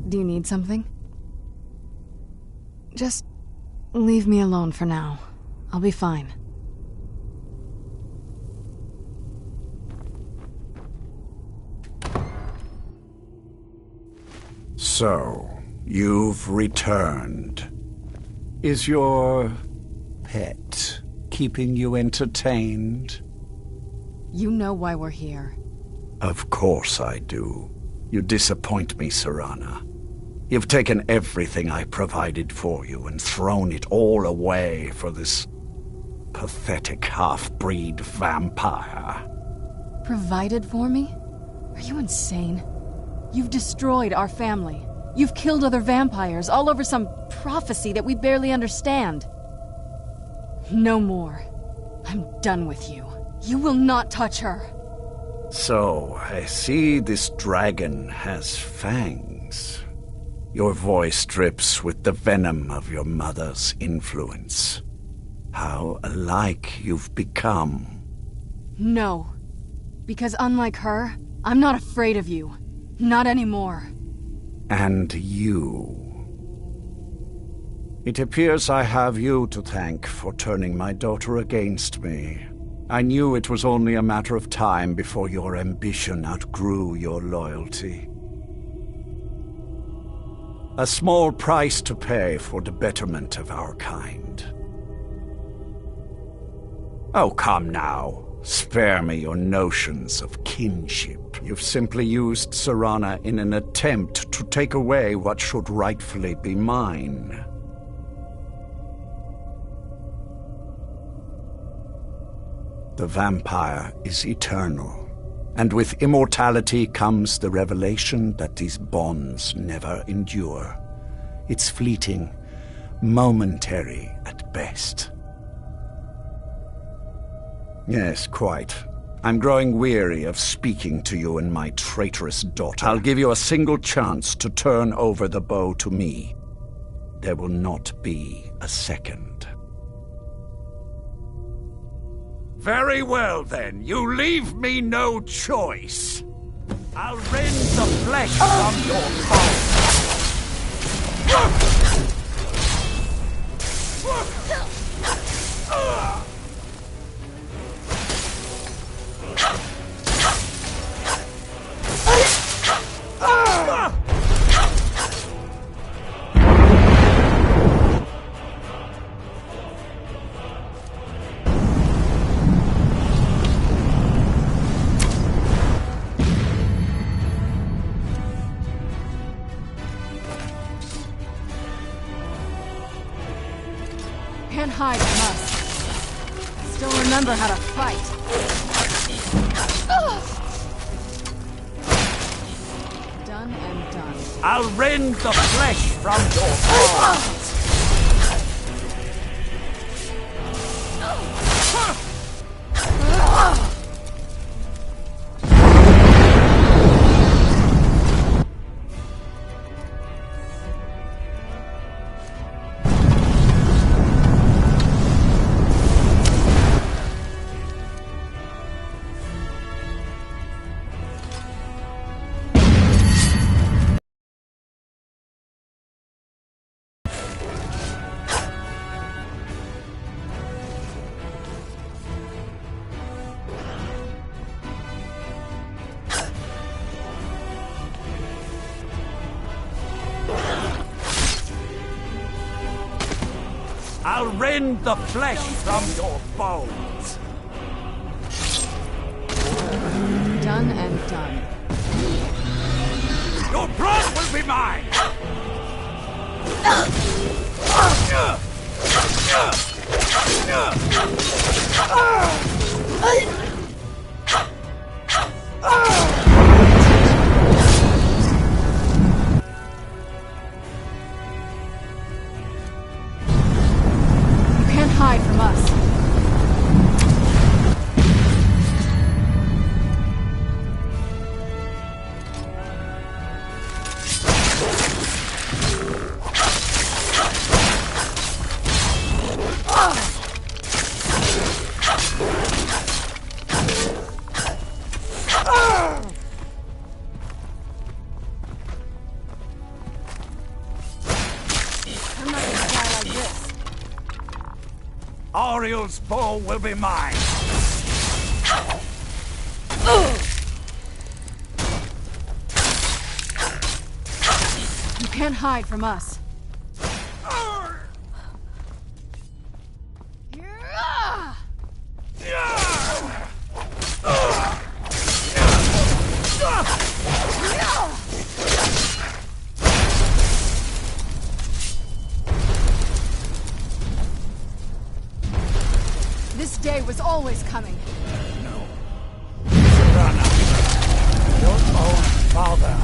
Do you need something? Just leave me alone for now. I'll be fine. So, you've returned. Is your pet keeping you entertained? You know why we're here. Of course I do. You disappoint me, Serana. You've taken everything I provided for you and thrown it all away for this pathetic half-breed vampire. Provided for me? Are you insane? You've destroyed our family. You've killed other vampires, all over some prophecy that we barely understand. No more. I'm done with you. You will not touch her. So, I see this dragon has fangs. Your voice drips with the venom of your mother's influence. How alike you've become. No. Because unlike her, I'm not afraid of you. Not anymore. And you. It appears I have you to thank for turning my daughter against me. I knew it was only a matter of time before your ambition outgrew your loyalty. A small price to pay for the betterment of our kind. Oh, come now. Spare me your notions of kinship. You've simply used Serana in an attempt to take away what should rightfully be mine. The vampire is eternal, and with immortality comes the revelation that these bonds never endure. It's fleeting, momentary at best. Yes, quite. I'm growing weary of speaking to you and my traitorous daughter. I'll give you a single chance to turn over the bow to me. There will not be a second. Very well, then. You leave me no choice. I'll rend the flesh from your bones. Can't hide from us. Still remember how to fight. Done and done. I'll rend the flesh from your bones. I'll rend the flesh from your bones. Done and done. Your blood will be mine! Hide from us. Auriel's bow will be mine. You can't hide from us. This day was always coming. No. Serana, your own father.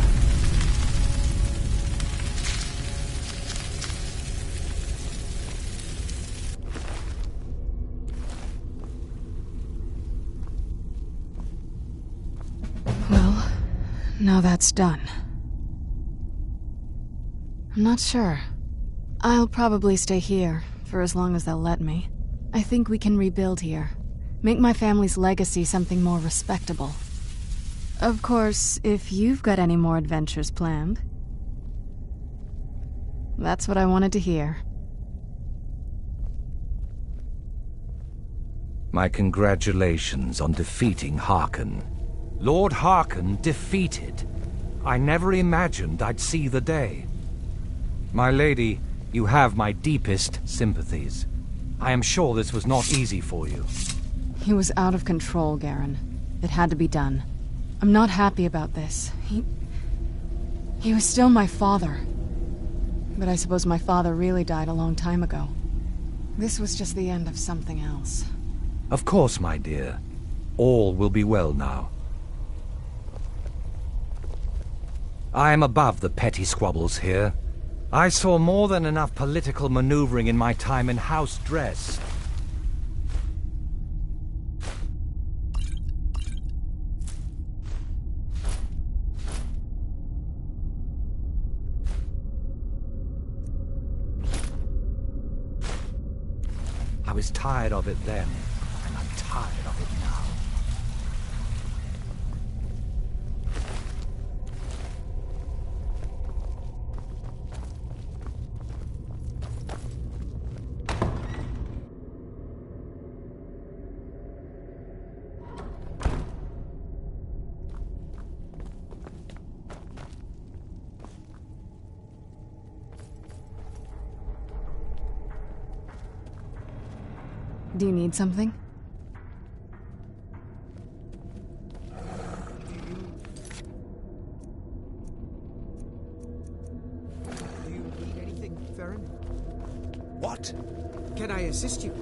Well, now that's done. I'm not sure. I'll probably stay here, for as long as they'll let me. I think we can rebuild here. Make my family's legacy something more respectable. Of course, if you've got any more adventures planned. That's what I wanted to hear. My congratulations on defeating Harkon. Lord Harkon defeated. I never imagined I'd see the day. My lady, you have my deepest sympathies. I am sure this was not easy for you. He was out of control, Garen. It had to be done. I'm not happy about this. He was still my father. But I suppose my father really died a long time ago. This was just the end of something else. Of course, my dear. All will be well now. I am above the petty squabbles here. I saw more than enough political maneuvering in my time in House Dress. I was tired of it then, and I'm tired of it now. Do you need something? Do you need anything, Farron? What? Can I assist you?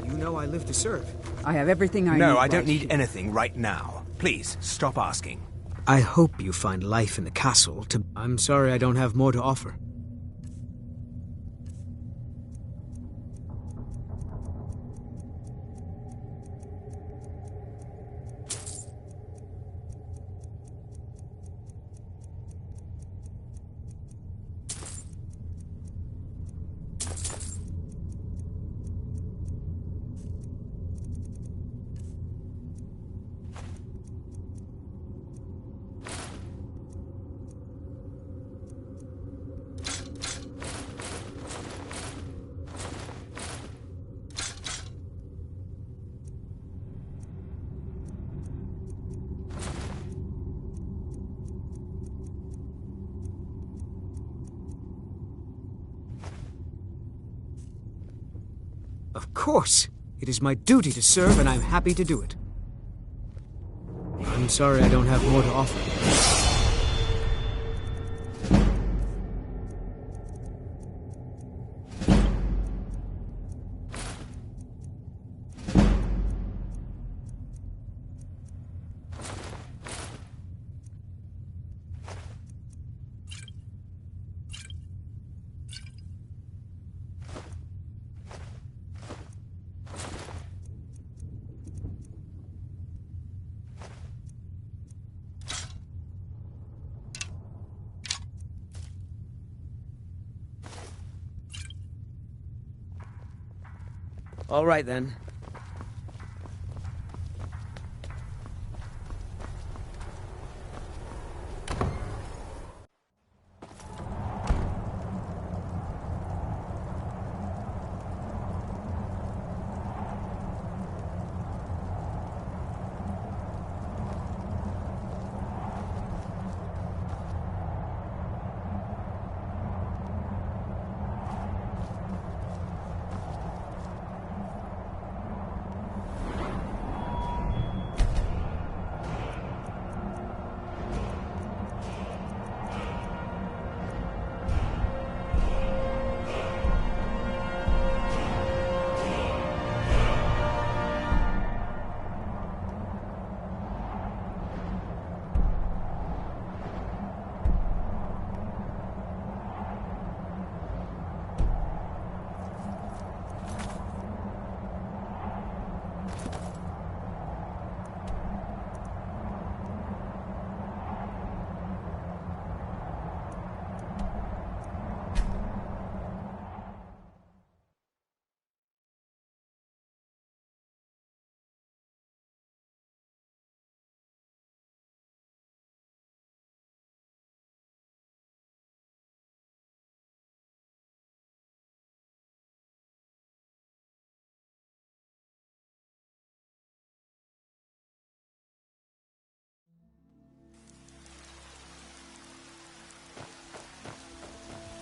You know I live to serve. I have everything I need. No, I don't need anything right now. Please, stop asking. I hope you find life in the castle to... I'm sorry I don't have more to offer. Of course! It is my duty to serve, and I'm happy to do it. I'm sorry I don't have more to offer. All right, then.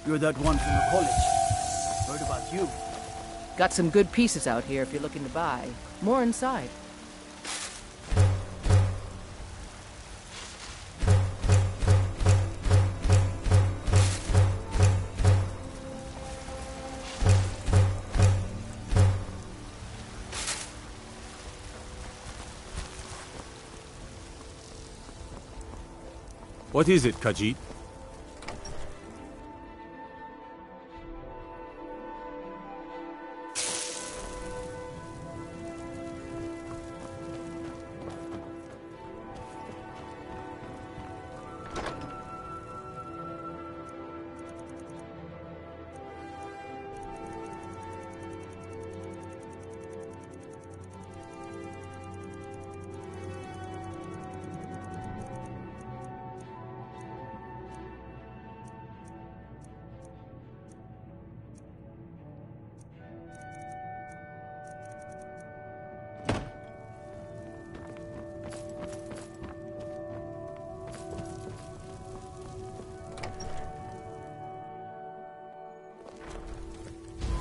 You're that one from the college. Heard about you. Got some good pieces out here if you're looking to buy. More inside. What is it, Khajiit?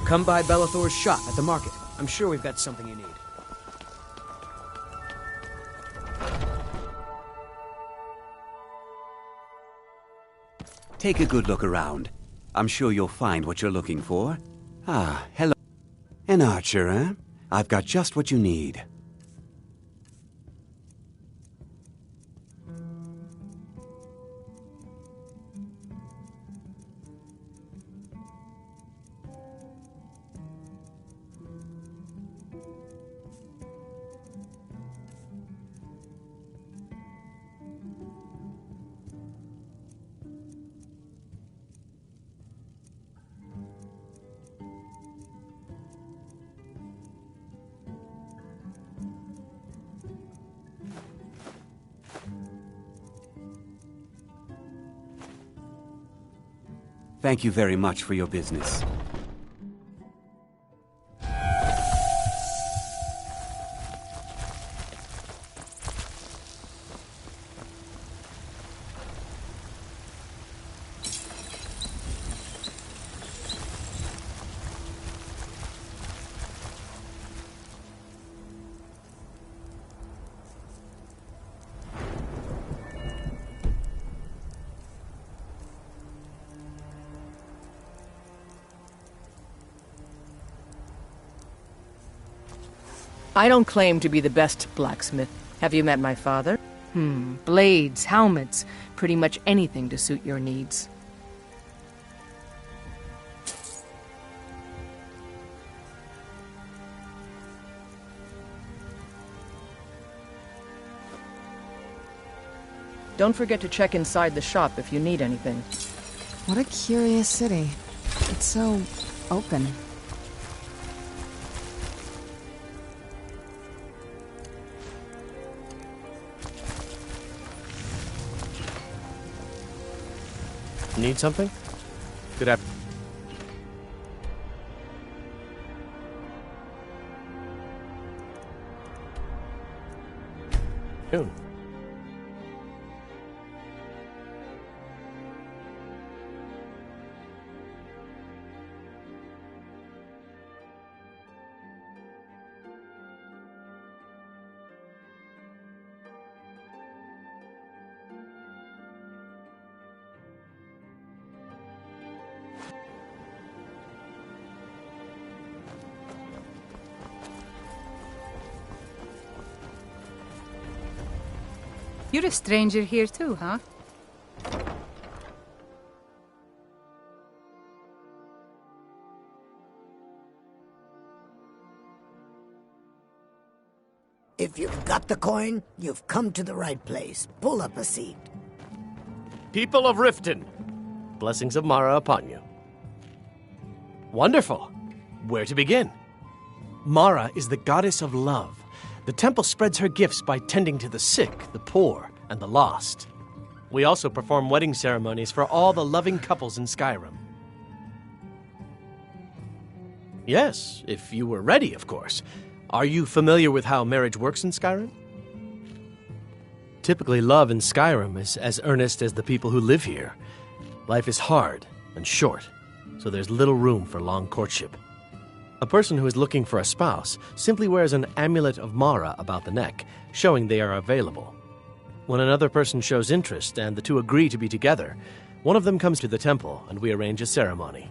Come by Bellathor's shop at the market. I'm sure we've got something you need. Take a good look around. I'm sure you'll find what you're looking for. Ah, hello. An archer, eh? I've got just what you need. Thank you very much for your business. I don't claim to be the best blacksmith. Have you met my father? Blades, helmets, pretty much anything to suit your needs. Don't forget to check inside the shop if you need anything. What a curious city. It's so open. Need something? Good afternoon. You're a stranger here too, huh? If you've got the coin, you've come to the right place. Pull up a seat. People of Riften, blessings of Mara upon you. Wonderful. Where to begin? Mara is the goddess of love. The temple spreads her gifts by tending to the sick, the poor, and the lost. We also perform wedding ceremonies for all the loving couples in Skyrim. Yes, if you were ready, of course. Are you familiar with how marriage works in Skyrim? Typically, love in Skyrim is as earnest as the people who live here. Life is hard, and short, so there's little room for long courtship. A person who is looking for a spouse simply wears an amulet of Mara about the neck, showing they are available. When another person shows interest and the two agree to be together, one of them comes to the temple and we arrange a ceremony.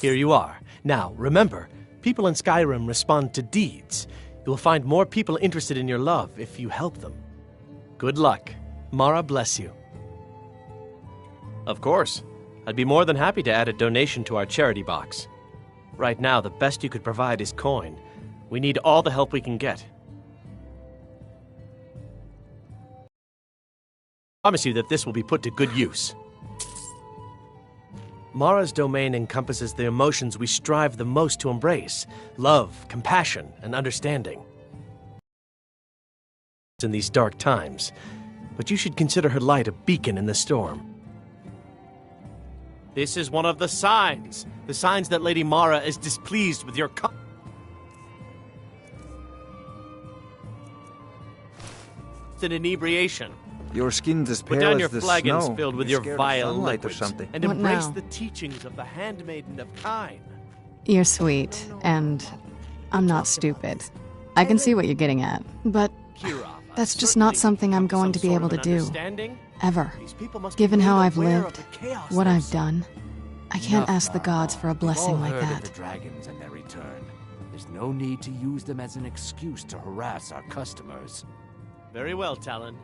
Here you are. Now, remember, people in Skyrim respond to deeds. You will find more people interested in your love if you help them. Good luck. Mara bless you. Of course. I'd be more than happy to add a donation to our charity box. Right now, the best you could provide is coin. We need all the help we can get. I promise you that this will be put to good use. Mara's domain encompasses the emotions we strive the most to embrace: love, compassion, and understanding. In these dark times, but you should consider her light a beacon in the storm. This is one of the signs that Lady Mara is displeased with your an inebriation. Your skin as Put pale down as your the flagons snow. filled with You're your scared of vile sunlight or liquids, something. and What embrace now? the teachings of the handmaiden of Kine. You're sweet, and I'm not stupid. I can see what you're getting at, but that's just not something I'm going to be able to do. Ever. Given how I've lived, what I've done, I can't ask the gods for a blessing like We've all heard that. of the dragons and their return. There's no need to use them as an excuse to harass our customers. Very well, Talon.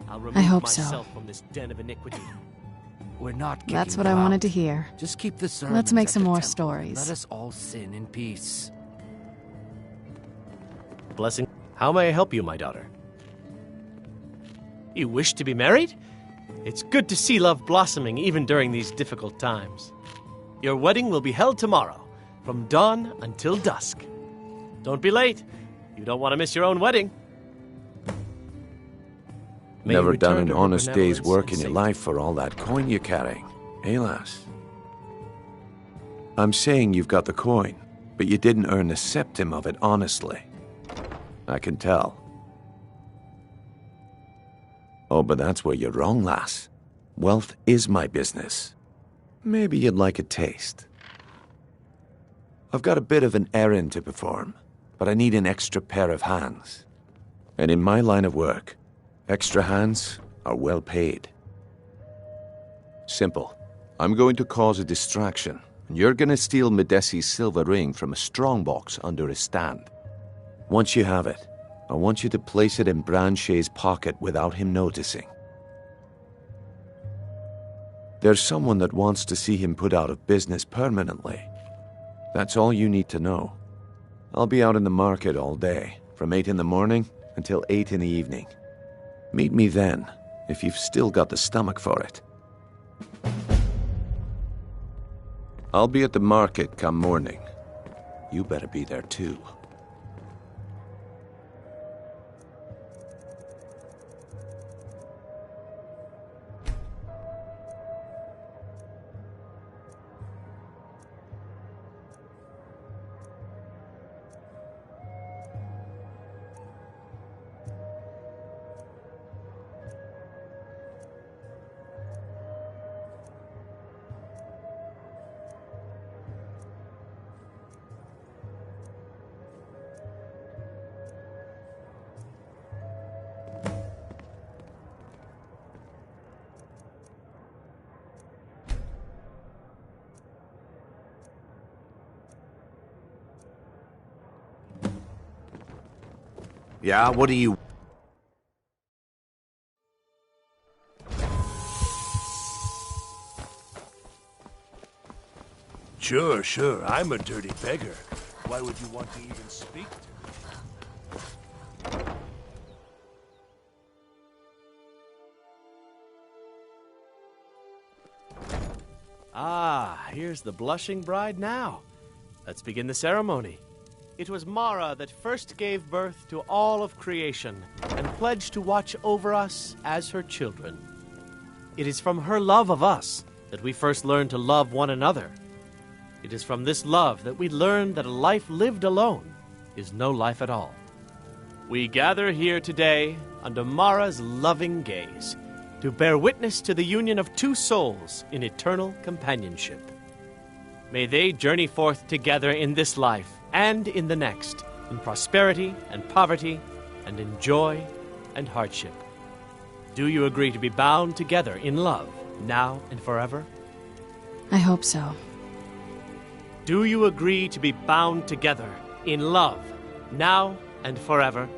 I'll remove I hope so. myself from this den of iniquity. We're not kicking That's what you I wanted out. to hear. Just keep the sermons Let's make at some the more temple. stories. Let us all sin in peace. Blessing. How may I help you, my daughter? You wish to be married? It's good to see love blossoming even during these difficult times. Your wedding will be held tomorrow, from dawn until dusk. Don't be late. You don't want to miss your own wedding. May you Never done return an to her honest day's benevolence work and in your safety. life for all that coin you're carrying, eh, lass? I'm saying you've got the coin, but you didn't earn a septim of it honestly. I can tell. Oh, but that's where you're wrong, lass. Wealth is my business. Maybe you'd like a taste. I've got a bit of an errand to perform, but I need an extra pair of hands. And in my line of work, extra hands are well paid. Simple. I'm going to cause a distraction, and you're going to steal Medesi's silver ring from a strongbox under a stand. Once you have it, I want you to place it in Branche's pocket without him noticing. There's someone that wants to see him put out of business permanently. That's all you need to know. I'll be out in the market all day, from 8 in the morning until 8 in the evening. Meet me then, if you've still got the stomach for it. I'll be at the market come morning. You better be there too. Yeah, what do you... Sure, I'm a dirty beggar. Why would you want to even speak to me? Ah, here's the blushing bride now. Let's begin the ceremony. It was Mara that first gave birth to all of creation and pledged to watch over us as her children. It is from her love of us that we first learned to love one another. It is from this love that we learn that a life lived alone is no life at all. We gather here today under Mara's loving gaze, to bear witness to the union of two souls in eternal companionship. May they journey forth together in this life and in the next, in prosperity and poverty, and in joy and hardship. Do you agree to be bound together in love, now and forever? I hope so. Do you agree to be bound together in love, now and forever?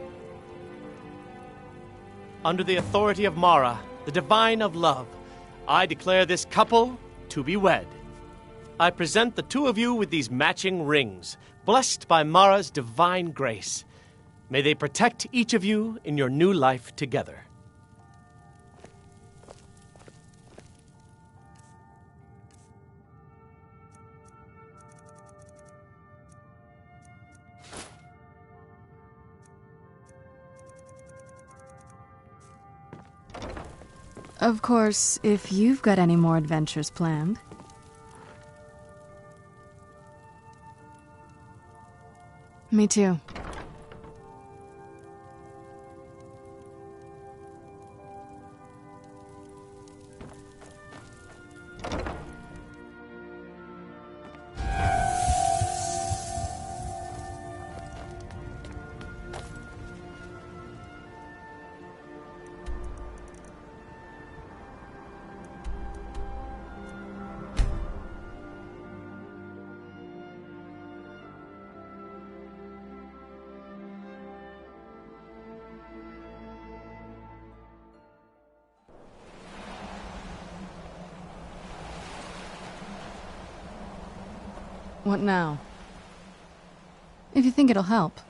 Under the authority of Mara, the divine of love, I declare this couple to be wed. I present the two of you with these matching rings, blessed by Mara's divine grace. May they protect each of you in your new life together. Of course, if you've got any more adventures planned. Me too. What now? If you think it'll help.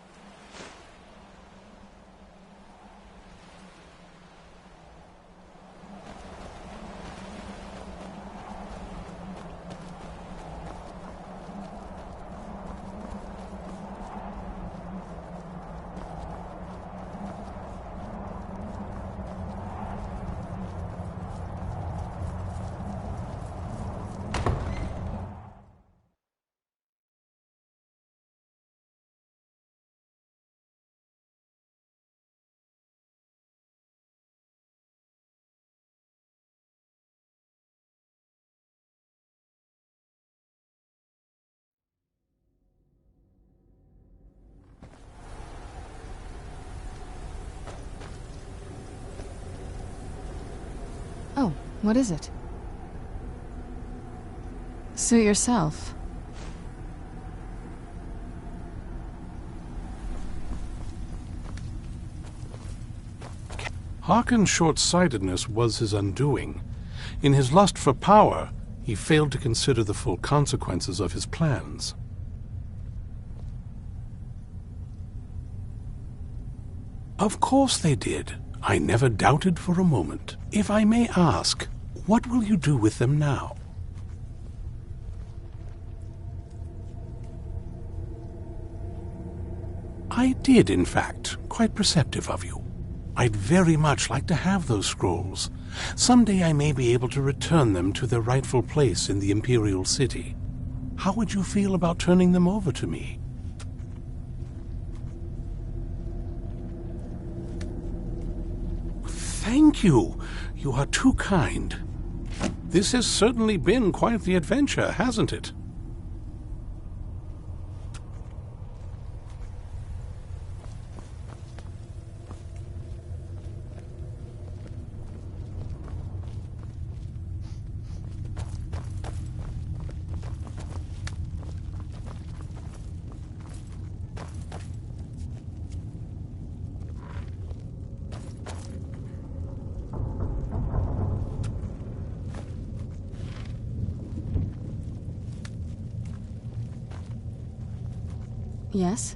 Oh, what is it? Suit yourself. Harkon's short-sightedness was his undoing. In his lust for power, he failed to consider the full consequences of his plans. Of course they did. I never doubted for a moment. If I may ask, what will you do with them now? I did, in fact. Quite perceptive of you. I'd very much like to have those scrolls. Someday I may be able to return them to their rightful place in the Imperial City. How would you feel about turning them over to me? Thank you. You are too kind. This has certainly been quite the adventure, hasn't it? Yes?